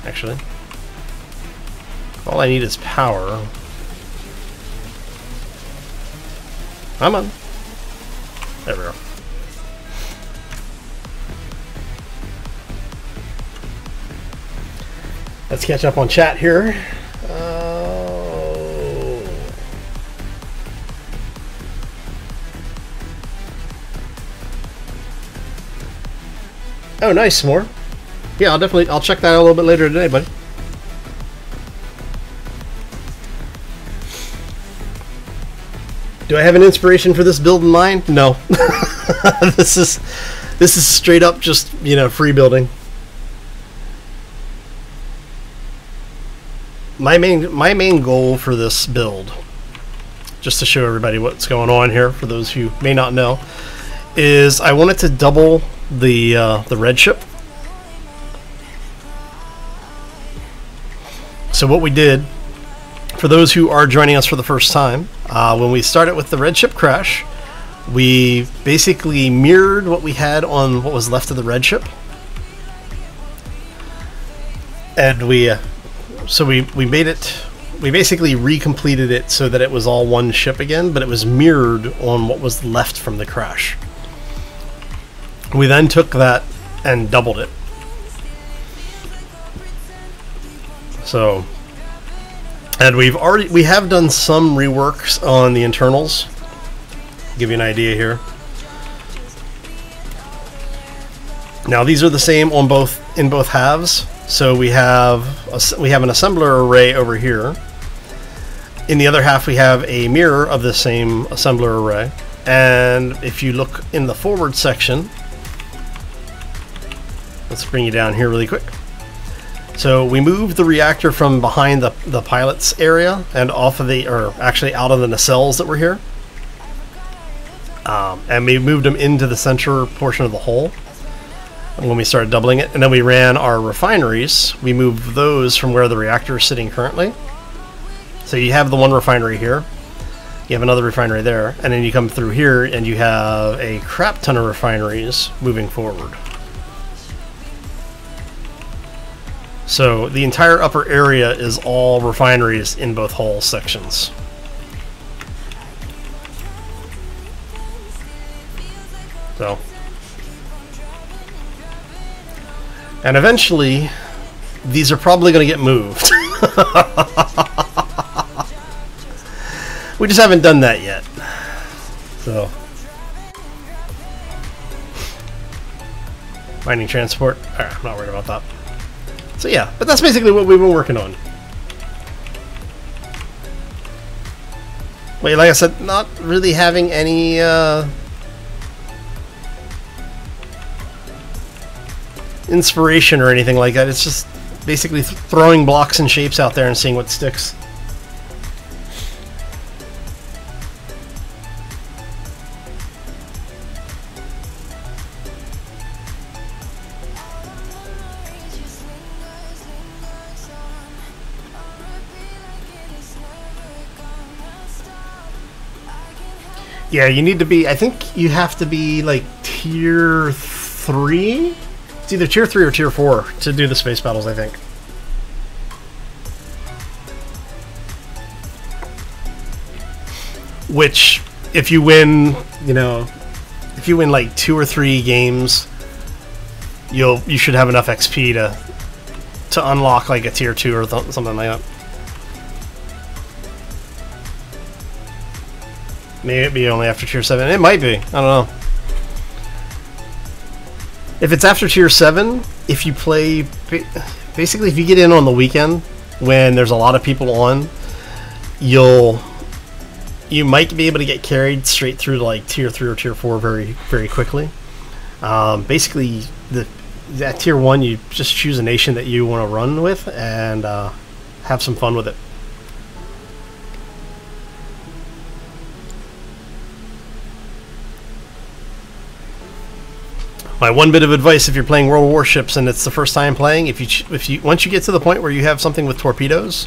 Actually, all I need is power. Come on. There we go. Let's catch up on chat here. Oh, nice, more. Yeah, I'll check that out a little bit later today, buddy. Do I have an inspiration for this build in mind? No. This is straight up just, free building. My main goal for this build, just to show everybody what's going on here, for those who may not know, is I wanted to double the red ship. So what we did, for those who are joining us for the first time, when we started with the red ship crash, we basically mirrored what we had on what was left of the red ship, and we made it. We basically recompleted it so that it was all one ship again, but it was mirrored on what was left from the crash. We then took that and doubled it. So, and we have done some reworks on the internals. Give you an idea here. Now these are the same on in both halves. So we have an assembler array over here. In the other half, we have a mirror of the same assembler array. And if you look in the forward section, let's bring you down here really quick. So we moved the reactor from behind the pilot's area and off of actually out of the nacelles that were here. And we moved them into the center portion of the hull when we started doubling it. And then we ran our refineries. We moved those from where the reactor is sitting currently. So you have the one refinery here. You have another refinery there. And then you come through here and you have a crap ton of refineries moving forward. So the entire upper area is all refineries in both hull sections. So, and eventually these are probably going to get moved. We just haven't done that yet. So, mining transport. I'm not worried about that. So yeah, but that's basically what we've been working on. Wait, like I said, not really having any inspiration or anything like that. It's just basically throwing blocks and shapes out there and seeing what sticks. Yeah, you need to be, I think you have to be like tier 3? It's either tier 3 or tier 4 to do the space battles, I think. Which, if you win, you know, if you win like 2 or 3 games, you should have enough XP to unlock like a tier 2 or something like that. Maybe it be only after tier 7. It might be. I don't know. If it's after tier 7, if you play, basically if you get in on the weekend when there's a lot of people on, you might be able to get carried straight through to like tier 3 or tier 4 very, very quickly. Basically, at tier 1, you just choose a nation that you want to run with and have some fun with it. My one bit of advice if you're playing World of Warships and it's the first time playing, once you get to the point where you have something with torpedoes,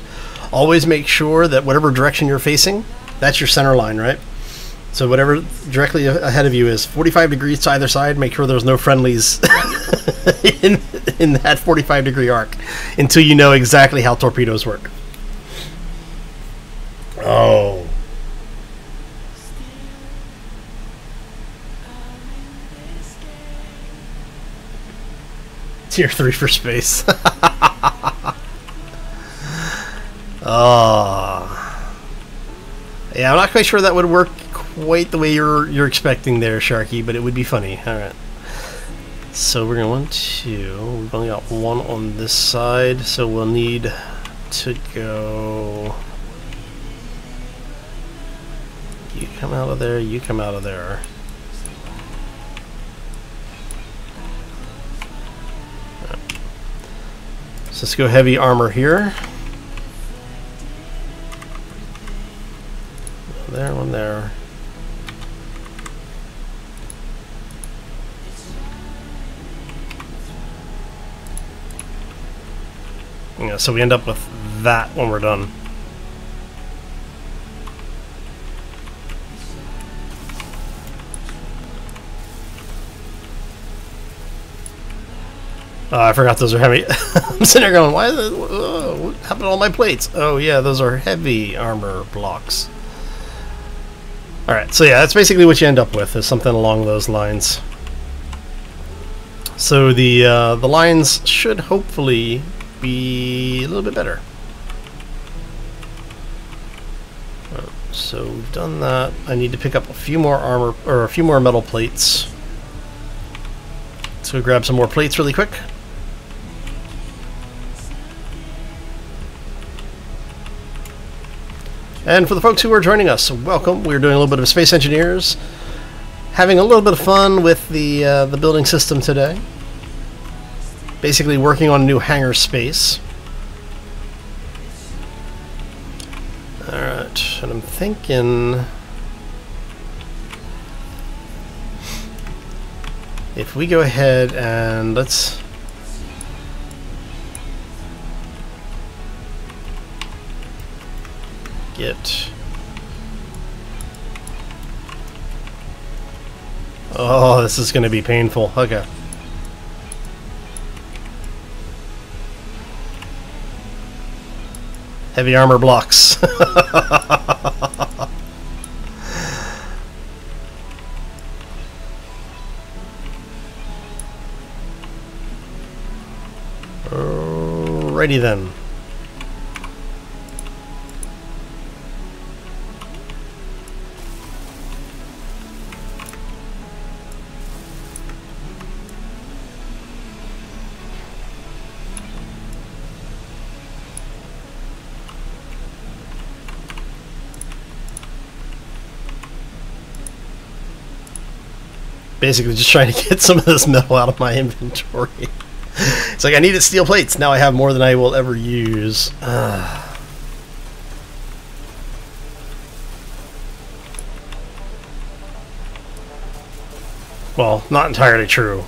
always make sure that whatever direction you're facing, that's your center line, right? So whatever directly ahead of you is 45 degrees to either side, make sure there's no friendlies in that 45 degree arc until you know exactly how torpedoes work. Oh. Tier 3 for space. Oh. Yeah, I'm not quite sure that would work quite the way you're expecting there, Sharky, but it would be funny. Alright. So we're going to we've only got one on this side, so we'll need to go. You come out of there, you come out of there. So let's go heavy armor here. There, one there. Yeah, so we end up with that when we're done. I forgot those are heavy. I'm sitting there going, why? What happened to all my plates? Oh yeah, those are heavy armor blocks. Alright, so yeah, that's basically what you end up with, is something along those lines. So the lines should hopefully be a little bit better. So we've done that. I need to pick up a few more armor, or a few more metal plates. Let's go grab some more plates really quick. And for the folks who are joining us, welcome. We're doing a little bit of Space Engineers, having a little bit of fun with the building system today. Basically working on a new hangar space. Alright, and I'm thinking if we go ahead and let's get... Oh, this is going to be painful. Okay. Heavy armor blocks. Alrighty then. Basically just trying to get some of this metal out of my inventory. It's like I needed steel plates. Now I have more than I will ever use. Well, not entirely true.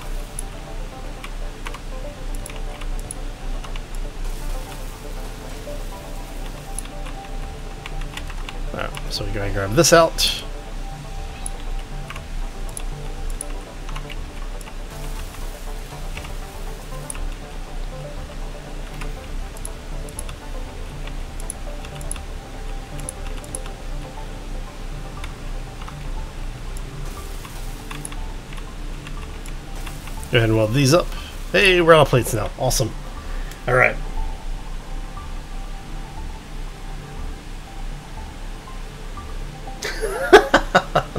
Alright, so we go ahead and grab this out. Go ahead and weld these up. Hey, we're out of plates now. Awesome. Alright.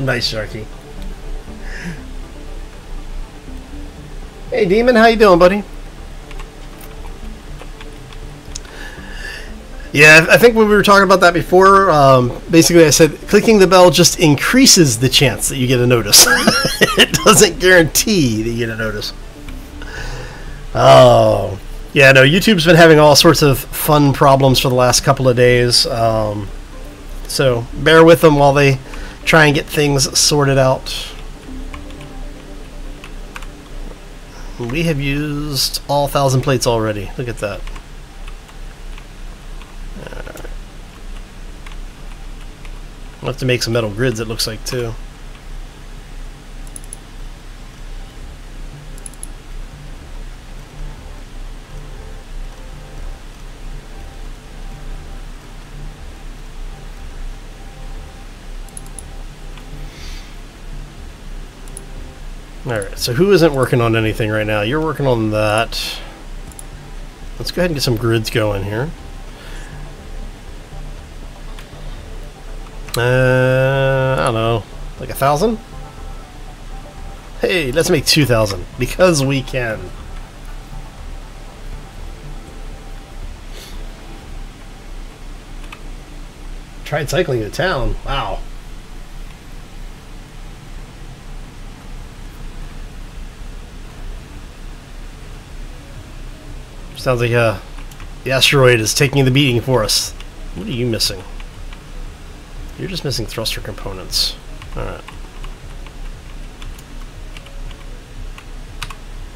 Nice, Sharky. Hey, Demon, how you doing, buddy? Yeah, I think when we were talking about that before, basically I said clicking the bell just increases the chance that you get a notice. It doesn't guarantee that you get a notice. Oh, yeah, no, YouTube's been having all sorts of fun problems for the last couple of days. So bear with them while they try and get things sorted out. We have used all 1,000 plates already. Look at that. We'll have to make some metal grids, it looks like, too. Alright, so who isn't working on anything right now? You're working on that. Let's go ahead and get some grids going here. I don't know, like 1,000? Hey, let's make 2,000 because we can. Tried cycling to town. Wow. Sounds like the asteroid is taking the beating for us. What are you missing? You're just missing thruster components. Alright.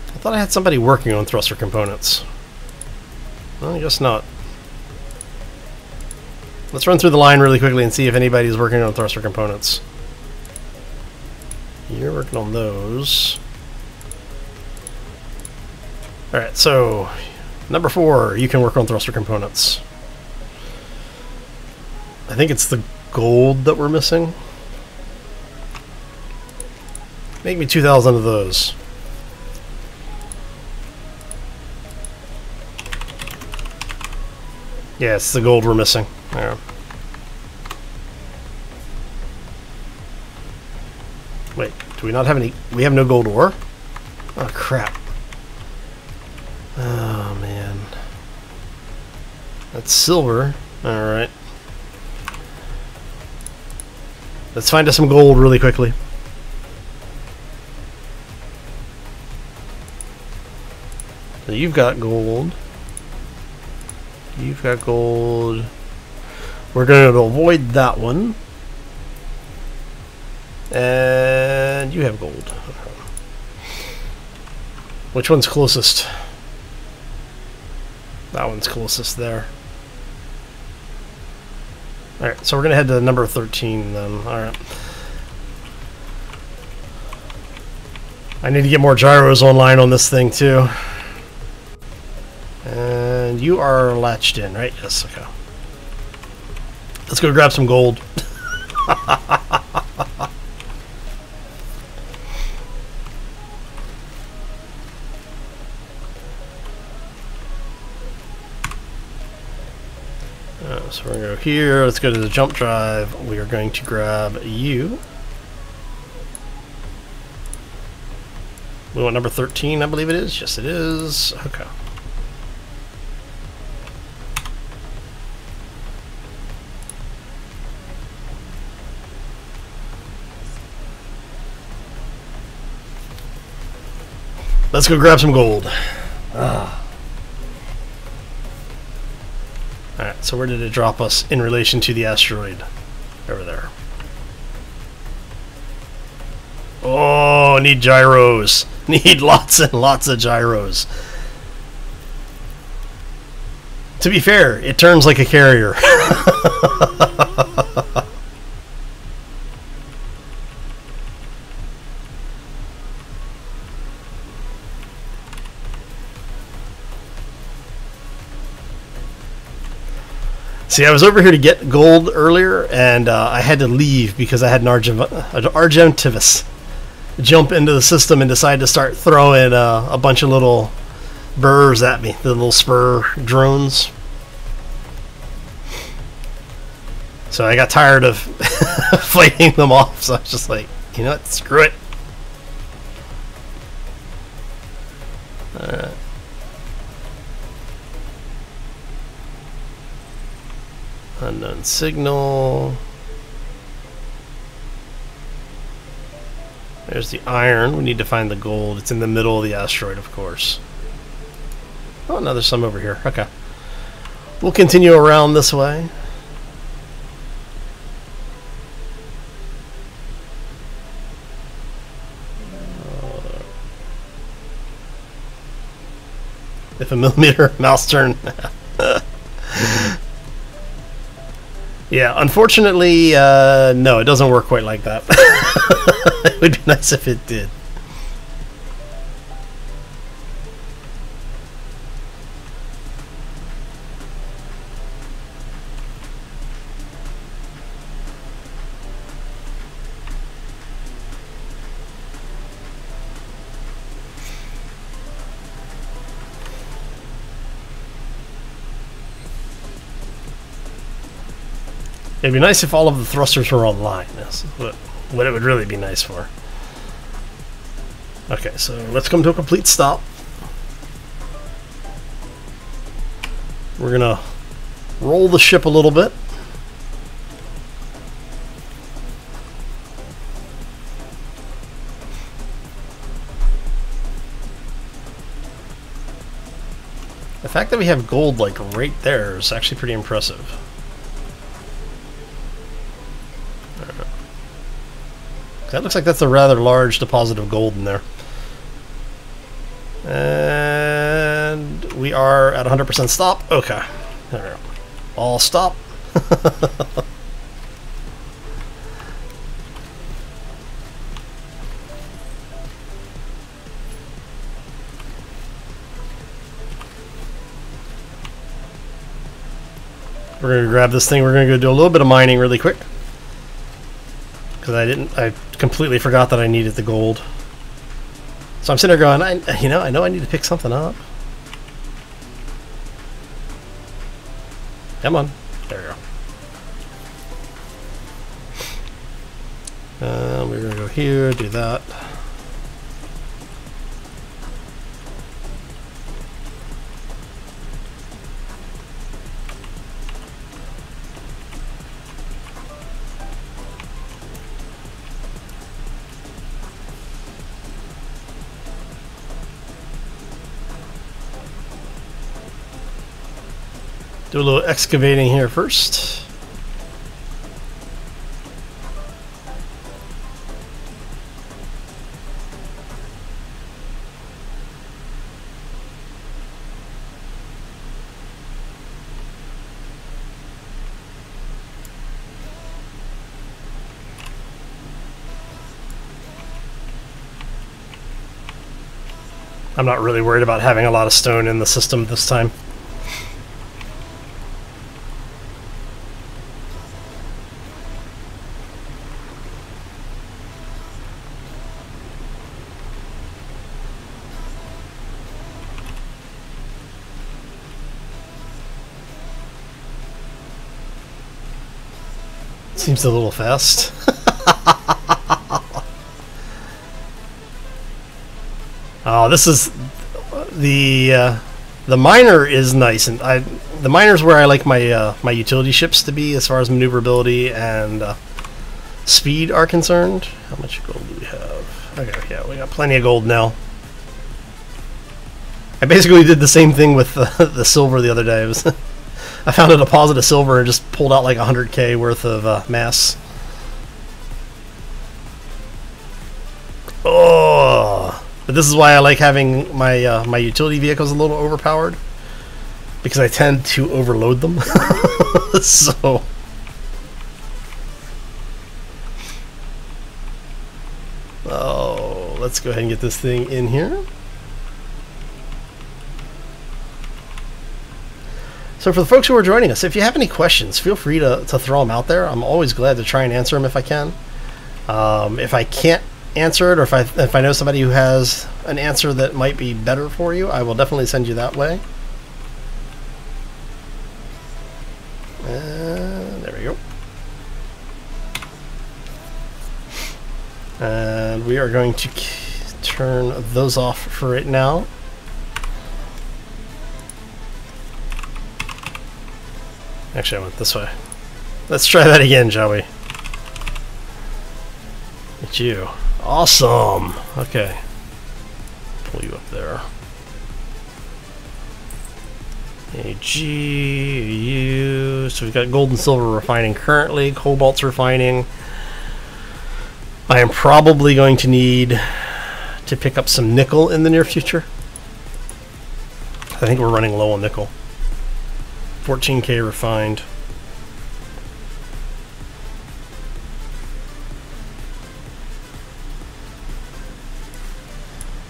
I thought I had somebody working on thruster components. Well, I guess not. Let's run through the line really quickly and see if anybody's working on thruster components. You're working on those. Alright, so number 4, you can work on thruster components. I think it's the gold that we're missing. Make me 2,000 of those. Yeah, it's the gold we're missing. There. Do we not have any? We have no gold ore? Oh, crap. Oh, man. That's silver. Alright. Let's find us some gold really quickly. So you've got gold. You've got gold. We're going to avoid that one. And you have gold. Which one's closest? That one's closest there. Alright, so we're going to head to number 13 then. Alright. I need to get more gyros online on this thing too. And you are latched in, right? Yes, okay. Let's go grab some gold. So we're going to go here. Let's go to the jump drive. We are going to grab you. We want number 13, I believe it is. Yes, it is. Okay. Let's go grab some gold. Alright, so where did it drop us in relation to the asteroid? Over there. Oh, need gyros. Need lots and lots of gyros. To be fair, it turns like a carrier. See, I was over here to get gold earlier, and I had to leave because I had an Argentivus jump into the system and decide to start throwing a bunch of little burrs at me, the little spur drones. So I got tired of fighting them off, so I was just like, you know what, screw it. Alright. Unknown signal. There's the iron. We need to find the gold. It's in the middle of the asteroid, of course. Oh, no, there's some over here. Okay. We'll continue around this way. If a millimeter mouse turn. Yeah, unfortunately, no, it doesn't work quite like that. It would be nice if it did. It'd be nice if all of the thrusters were online. That's what it would really be nice for. Okay, so let's come to a complete stop. We're gonna roll the ship a little bit. The fact that we have gold like right there is actually pretty impressive. That looks like that's a rather large deposit of gold in there. And we are at 100% stop. Okay. There we go. All stop. We're going to grab this thing. We're going to go do a little bit of mining really quick. Because I completely forgot that I needed the gold. So I'm sitting there going, I know I need to pick something up. Come on. There we go. We're going to go here, do that. Do a little excavating here first. I'm not really worried about having a lot of stone in the system this time. Seems a little fast. Oh, this is the miner is nice, and the miner's where I like my my utility ships to be as far as maneuverability and speed are concerned. How much gold do we have? Okay, yeah, we got plenty of gold now. I basically did the same thing with the silver the other day. I found a deposit of silver and just pulled out like 100k worth of mass. Oh, but this is why I like having my my utility vehicles a little overpowered, because I tend to overload them. So let's go ahead and get this thing in here. So for the folks who are joining us, if you have any questions, feel free to throw them out there. I'm always glad to try and answer them if I can. If I can't answer it, or if I know somebody who has an answer that might be better for you, I will definitely send you that way. And there we go. And we are going to turn those off for right now. Actually, I went this way. Let's try that again, shall we? It's you. Awesome! Okay. Pull you up there. AG. So we've got gold and silver refining currently. Cobalt's refining. I am probably going to need to pick up some nickel in the near future. I think we're running low on nickel. 14k refined.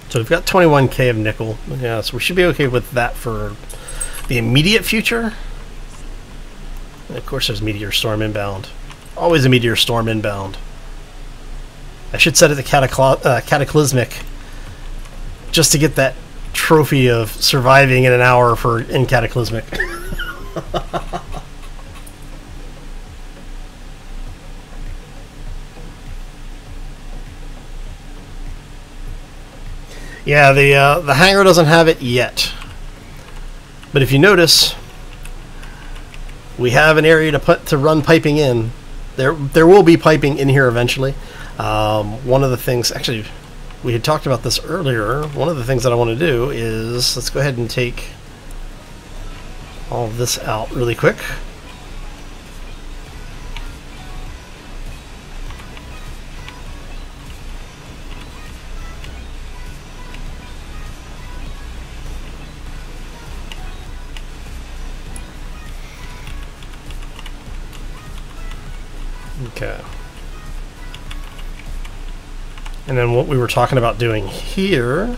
So we've got 21k of nickel. Yeah, so we should be okay with that for the immediate future. And of course there's meteor storm inbound. Always a meteor storm inbound. I should set it to cataclysmic just to get that trophy of surviving in an hour in cataclysmic. Yeah, the hangar doesn't have it yet, but if you notice, we have an area to run piping in. There will be piping in here eventually. One of the things, actually, we had talked about this earlier. One of the things that I want to do is, let's go ahead and take all of this out really quick. Okay. And then what we were talking about doing here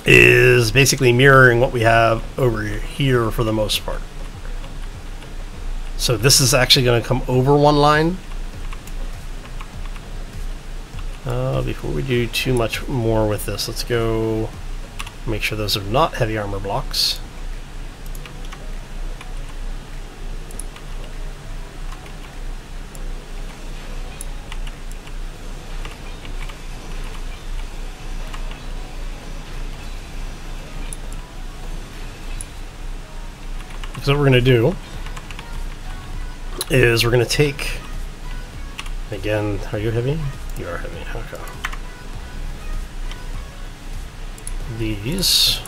is basically mirroring what we have over here for the most part. So this is actually going to come over one line. Before we do too much more with this, let's go make sure those are not heavy armor blocks. So what we're going to do is we're going to take, again, are you heavy? You are heavy, okay. These.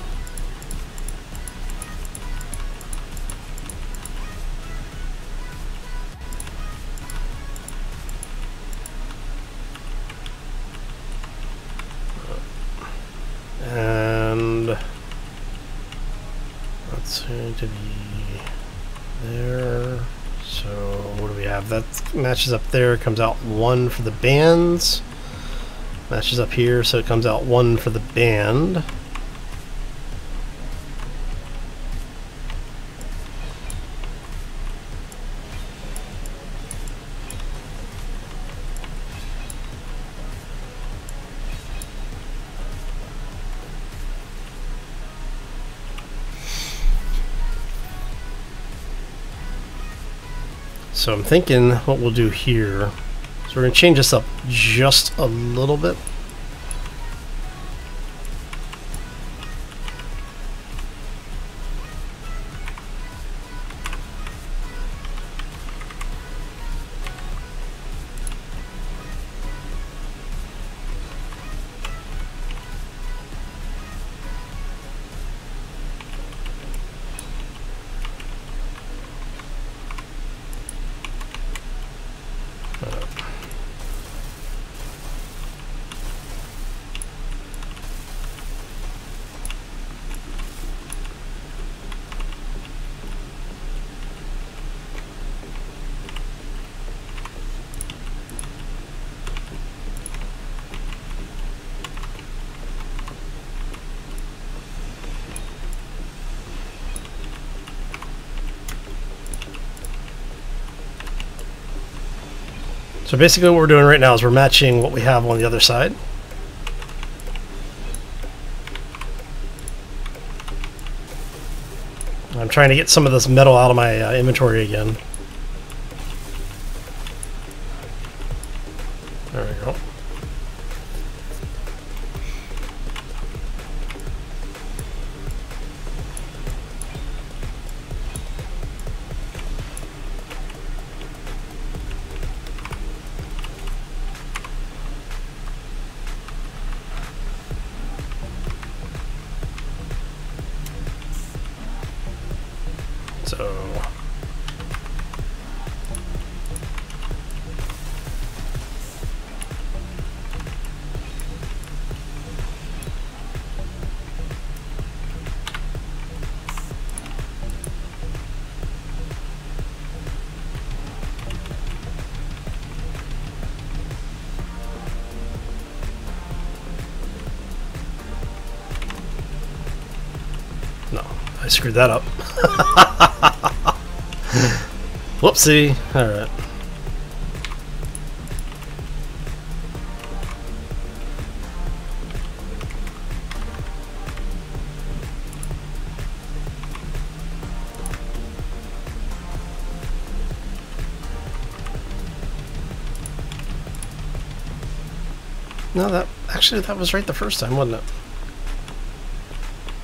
And that's going to be there. So what do we have? That matches up there, comes out 1 for the bands. Matches up here, so it comes out 1 for the band. So I'm thinking what we'll do here is we're going to change this up just a little bit. So basically what we're doing right now is we're matching what we have on the other side. I'm trying to get some of this metal out of my inventory again. There we go. So no, I screwed that up. Whoopsie. Alright. No, that was right the first time, wasn't it?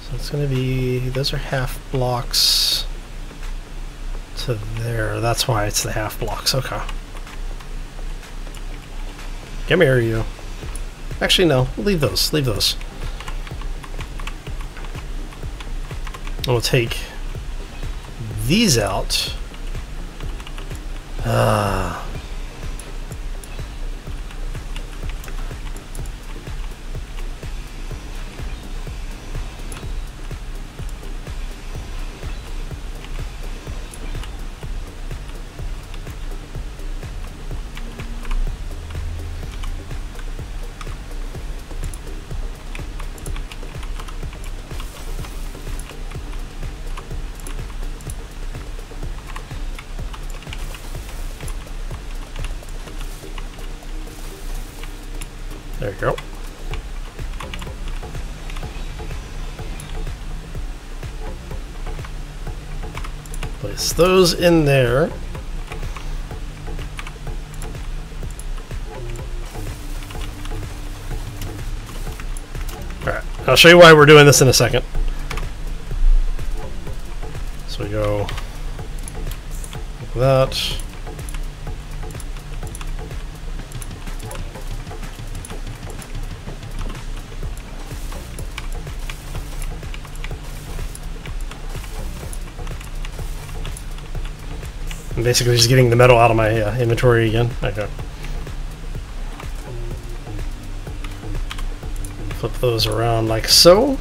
So it's going to be, those are half blocks to there. That's why it's the half blocks. Okay. Come here, you. Actually, no. Leave those. Leave those. And we'll take these out. There you go. Place those in there. Alright, I'll show you why we're doing this in a second. So we go like that. I'm basically just getting the metal out of my inventory again. Okay. Flip those around like so.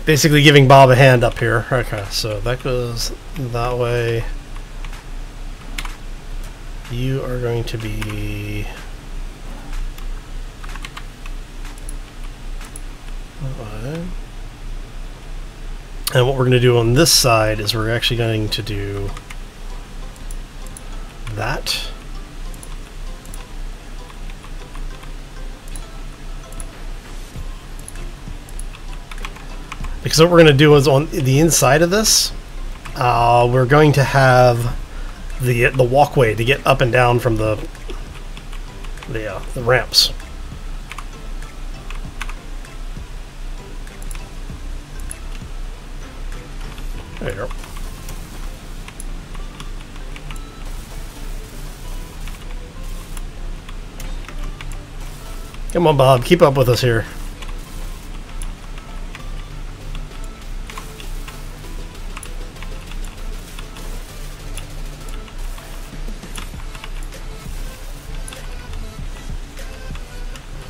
Basically giving Bob a hand up here. Okay, so that goes that way. You are going to be... And what we're going to do on this side is we're actually going to do that. Because what we're going to do is on the inside of this, we're going to have the walkway to get up and down from the ramps. There you go. Come on, Bob, keep up with us here.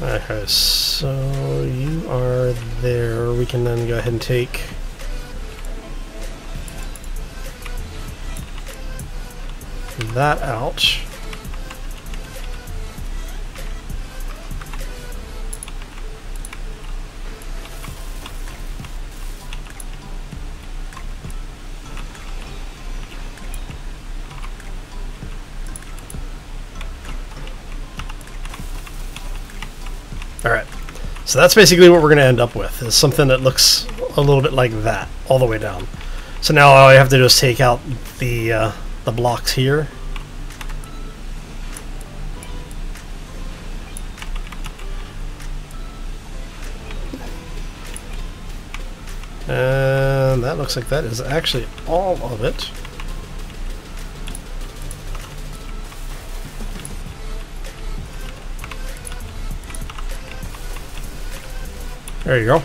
Okay, so you are there. We can then go ahead and take that out. Alright, so that's basically what we're going to end up with, is something that looks a little bit like that, all the way down. So now all I have to do is take out the blocks here. And that looks like that is actually all of it. There you go.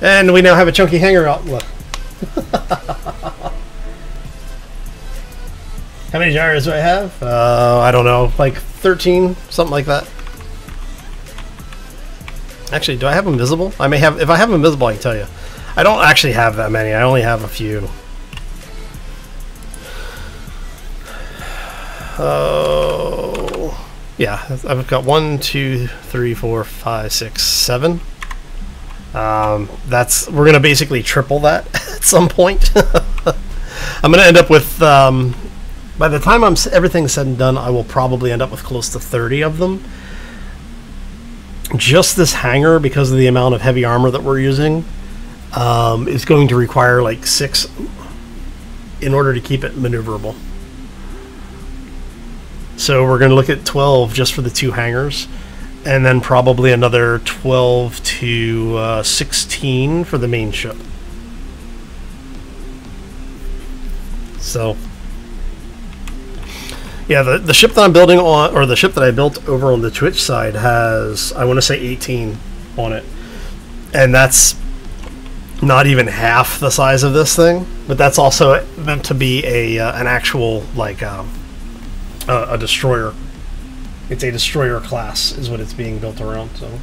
And we now have a chunky hanger out. Look. How many gyros do I have? I don't know, like 13, something like that. Actually, do I have them visible? I may have. If I have them visible, I can tell you. I don't actually have that many. I only have a few. Oh, yeah. I've got 1, 2, 3, 4, 5, 6, 7. We're gonna basically triple that at some point. I'm gonna end up with by the time everything's said and done, I will probably end up with close to 30 of them. Just this hanger, because of the amount of heavy armor that we're using, is going to require like 6 in order to keep it maneuverable. So we're going to look at 12 just for the 2 hangers, and then probably another 12 to 16 for the main ship. So, yeah, the ship that I'm building on, or the ship that I built over on the Twitch side has, I want to say 18 on it. And that's not even half the size of this thing, but that's also meant to be an actual, like, a destroyer. It's a destroyer class is what it's being built around. So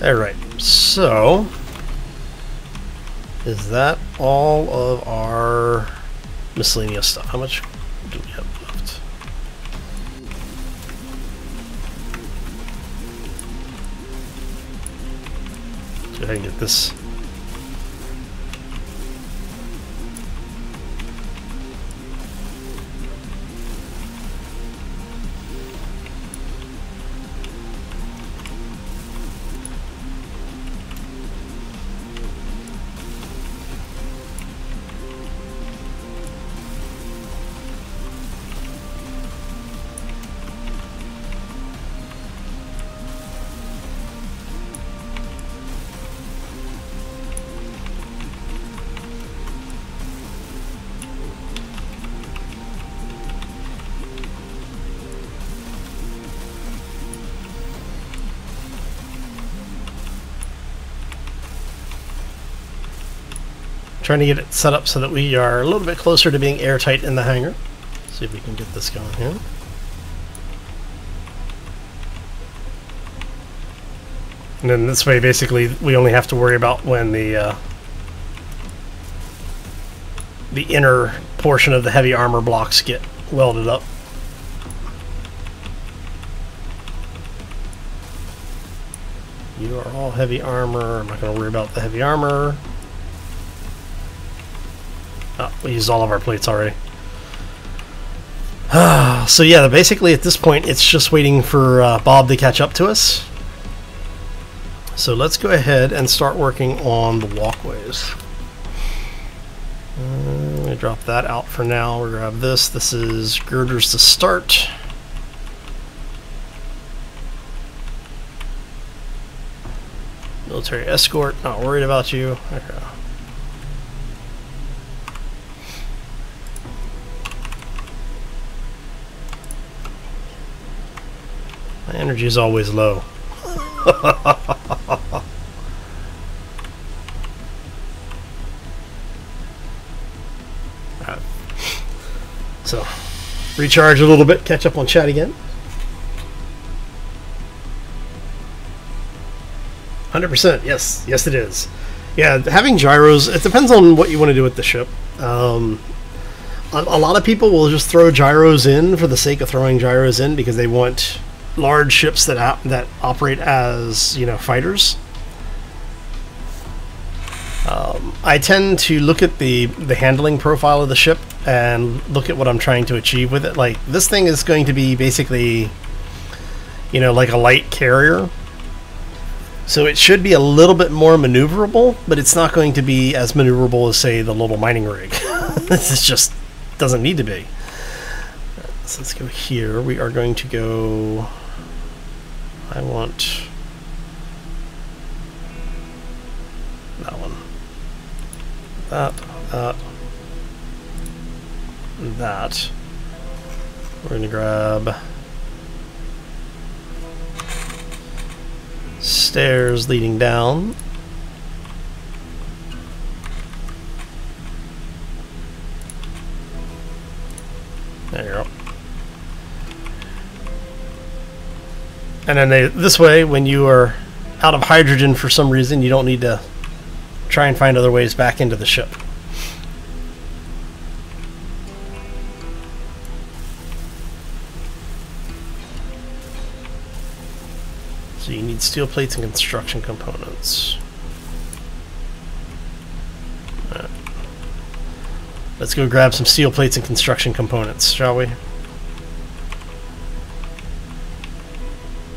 all right, so is that all of our miscellaneous stuff? How much do we have left? Go ahead and get this. trying to get it set up so that we are a little bit closer to being airtight in the hangar. See if we can get this going here. And then this way, basically, we only have to worry about when the inner portion of the heavy armor blocks get welded up. You are all heavy armor. I'm not going to worry about the heavy armor. Oh, we used all of our plates already. So yeah, basically at this point, it's just waiting for Bob to catch up to us. So let's go ahead and start working on the walkways. I'm going to drop that out for now. We'll grab this. This is girders to start. Military escort, not worried about you. Okay. My energy is always low. Right. So, recharge a little bit, catch up on chat again. 100%, yes. Yes, it is. Yeah, having gyros, it depends on what you want to do with the ship. A lot of people will just throw gyros in for the sake of throwing gyros in because they want large ships that operate as, you know, fighters. I tend to look at the handling profile of the ship and look at what I'm trying to achieve with it. Like, this thing is going to be basically, you know, like a light carrier. So it should be a little bit more maneuverable, but it's not going to be as maneuverable as, say, the little mining rig. This just doesn't need to be. So let's go here. We are going to go... I want... that one. That. We're going to grab... stairs leading down. There you go. And then this way, when you are out of hydrogen for some reason, you don't need to try and find other ways back into the ship. So you need steel plates and construction components. Right. Let's go grab some steel plates and construction components, shall we?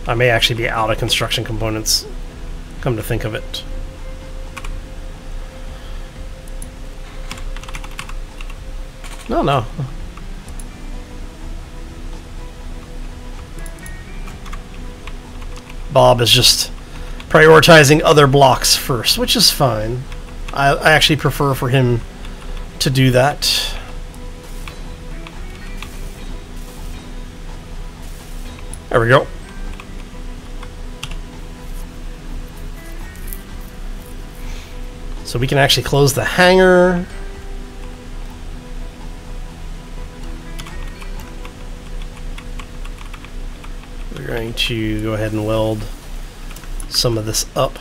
I may actually be out of construction components, come to think of it. No. Bob is just prioritizing other blocks first, which is fine. I actually prefer for him to do that. There we go. So we can actually close the hangar. We're going to go ahead and weld some of this up.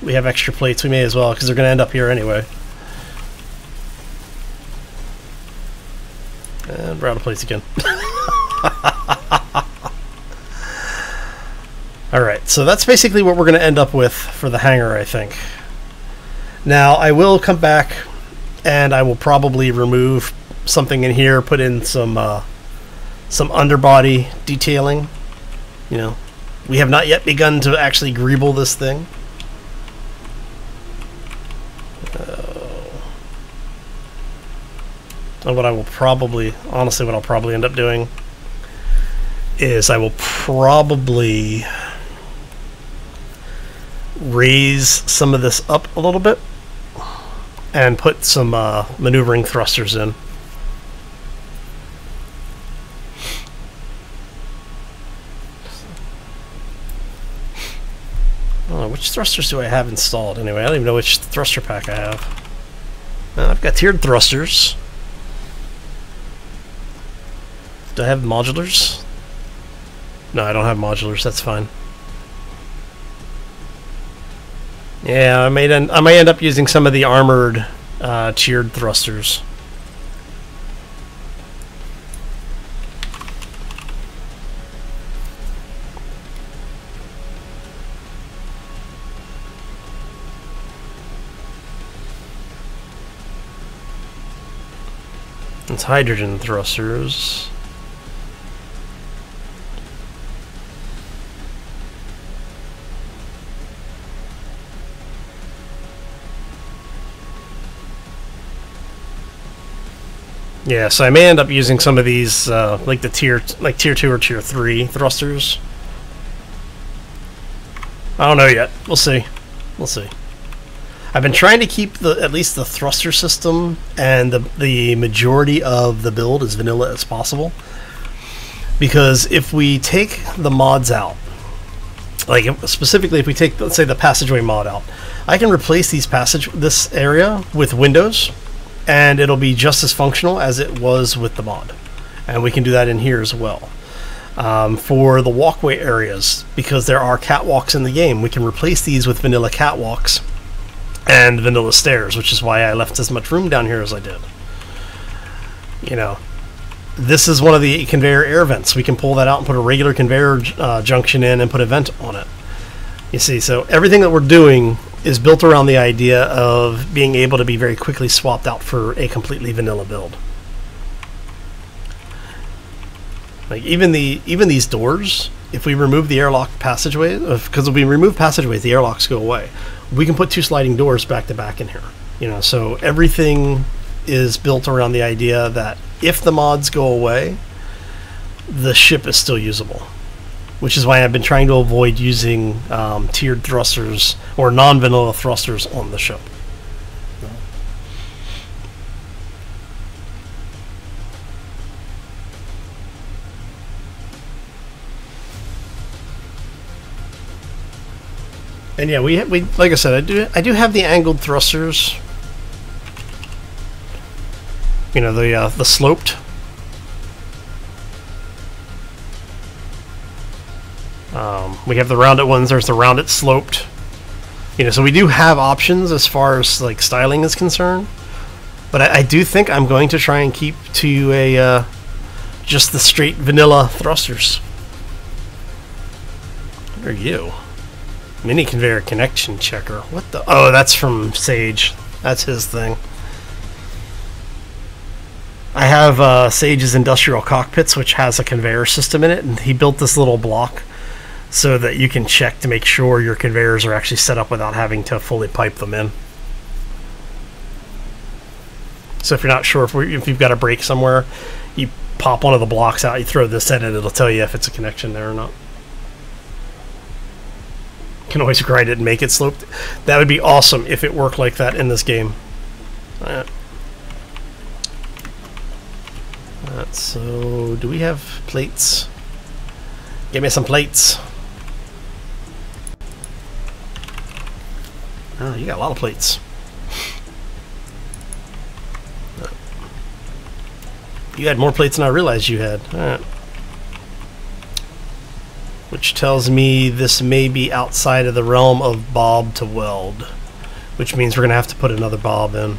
We have extra plates, we may as well, because they're going to end up here anyway. And we're out of plates again. Alright, so that's basically what we're going to end up with for the hangar, I think. Now, I will come back and I will probably remove something in here, put in some underbody detailing. You know, we have not yet begun to actually greeble this thing. And what I will probably, honestly, what I'll probably end up doing is I will probably raise some of this up a little bit and put some maneuvering thrusters in. Which thrusters do I have installed anyway? I don't even know which thruster pack I have. I've got tiered thrusters. Do I have modulars? No, I don't have modulars. That's fine. Yeah, I might end up using some of the armored tiered thrusters. It's hydrogen thrusters. Yeah, so I may end up using some of these, like the tier 2 or tier 3 thrusters. I don't know yet. We'll see. We'll see. I've been trying to keep at least the thruster system and the majority of the build as vanilla as possible, because if we take the mods out, like specifically if we take, let's say, the passageway mod out, I can replace this area with windows, and it'll be just as functional as it was with the mod, and we can do that in here as well. For the walkway areas, because there are catwalks in the game, we can replace these with vanilla catwalks and vanilla stairs, which is why I left as much room down here as I did. You know, this is one of the conveyor air vents. We can pull that out and put a regular conveyor junction in and put a vent on it. You see, so everything that we're doing is built around the idea of being able to be very quickly swapped out for a completely vanilla build. Like even these doors, if we remove the airlock passageways, because if we remove passageways, the airlocks go away. We can put 2 sliding doors back to back in here. You know, so everything is built around the idea that if the mods go away, the ship is still usable. Which is why I've been trying to avoid using tiered thrusters or non-vanilla thrusters on the ship. And yeah, we like I said, I do have the angled thrusters. You know, the sloped. We have the rounded ones. There's the rounded sloped. You know, so we do have options as far as like styling is concerned. But I do think I'm going to try and keep to a just the straight vanilla thrusters. What are you? Mini conveyor connection checker. What the? Oh, that's from Sage. That's his thing. I have Sage's industrial cockpits, which has a conveyor system in it, and he built this little block so that you can check to make sure your conveyors are actually set up without having to fully pipe them in. So if you're not sure if you've got a break somewhere, you pop one of the blocks out, you throw this in, and it'll tell you if it's a connection there or not. Can always grind it and make it sloped. That would be awesome if it worked like that in this game. So, do we have plates? Give me some plates. Oh, you got a lot of plates. You had more plates than I realized you had. Alright. Which tells me this may be outside of the realm of bob to weld, which means we're going to have to put another bob in.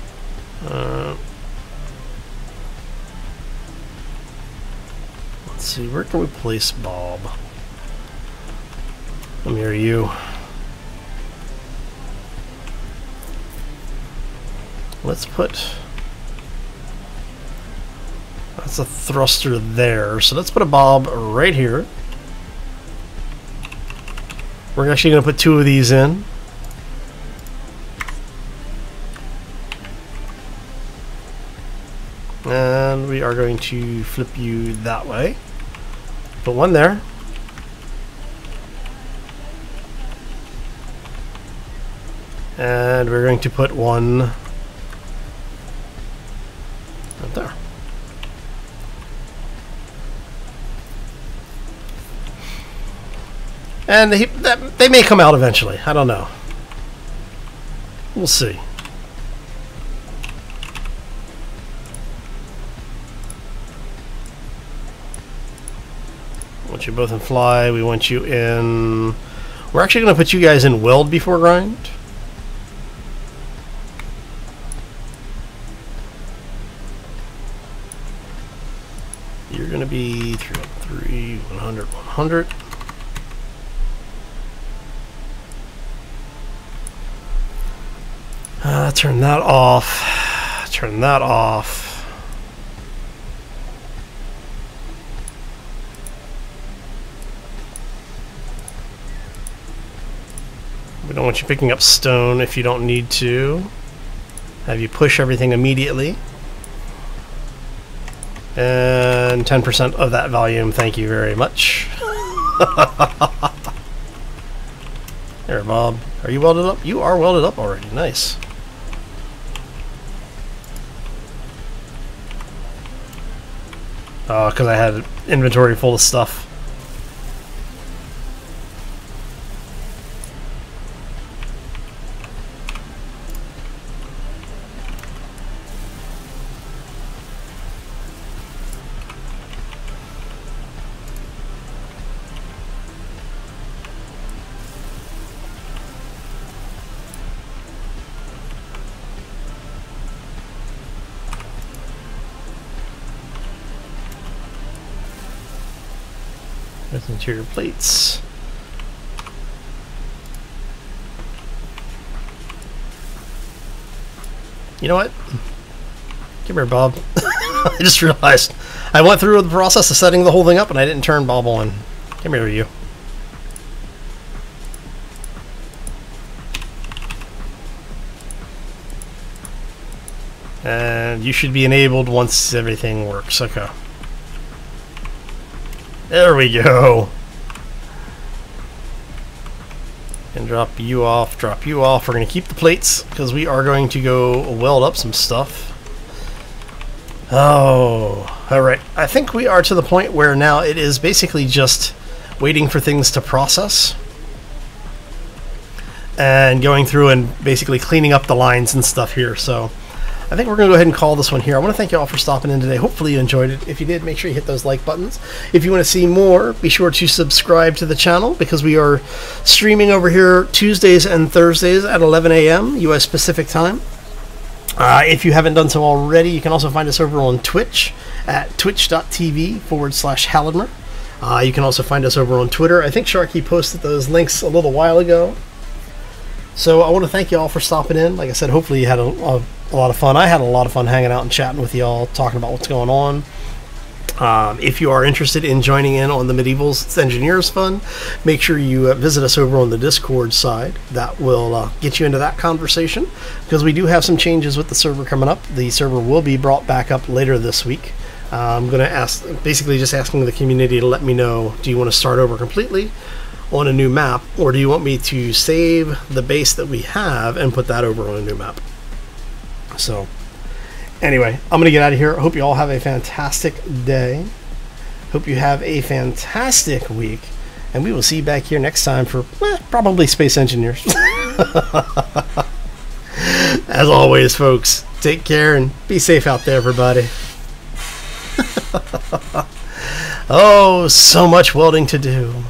Let's see, where can we place bob? Let me hear you. Let's put... That's a thruster there, so let's put a bob right here. We're actually going to put 2 of these in. And we are going to flip you that way. Put one there. And we're going to put one right there. And they may come out eventually. I don't know. We'll see. We want you both in fly. We want you in... We're actually going to put you guys in weld before grind. You're going to be 3, 100, 100. Turn that off. Turn that off. We don't want you picking up stone if you don't need to. Have you push everything immediately. And 10% of that volume, thank you very much. There, Bob. Are you welded up? You are welded up already. Nice. Oh, because I had inventory full of stuff. With interior plates. You know what? Come here, Bob. I just realized I went through the process of setting the whole thing up and I didn't turn Bob on. Come here, you. And you should be enabled once everything works. Okay. There we go. And drop you off, drop you off. We're going to keep the plates because we are going to go weld up some stuff. Oh, alright. I think we are to the point where now it is basically just waiting for things to process. And going through and basically cleaning up the lines and stuff here. So I think we're going to go ahead and call this one here. I want to thank you all for stopping in today. Hopefully you enjoyed it. If you did, make sure you hit those like buttons. If you want to see more, be sure to subscribe to the channel because we are streaming over here Tuesdays and Thursdays at 11 a.m. U.S. Pacific time. If you haven't done so already, you can also find us over on Twitch at twitch.tv/Halidmer. You can also find us over on Twitter. I think Sharky posted those links a little while ago. So I want to thank you all for stopping in. Like I said, hopefully you had a lot of fun. I had a lot of fun hanging out and chatting with y'all, talking about what's going on. If you are interested in joining in on the Medievals Engineers Fund, make sure you visit us over on the Discord side. That will get you into that conversation because we do have some changes with the server coming up. The server will be brought back up later this week. I'm going to ask, basically just asking the community to let me know, do you want to start over completely on a new map, or do you want me to save the base that we have and put that over on a new map? So anyway, I'm gonna get out of here. I hope you all have a fantastic day. Hope you have a fantastic week, and we will see you back here next time for probably Space Engineers. As always, folks, take care and be safe out there, everybody. Oh, so much welding to do.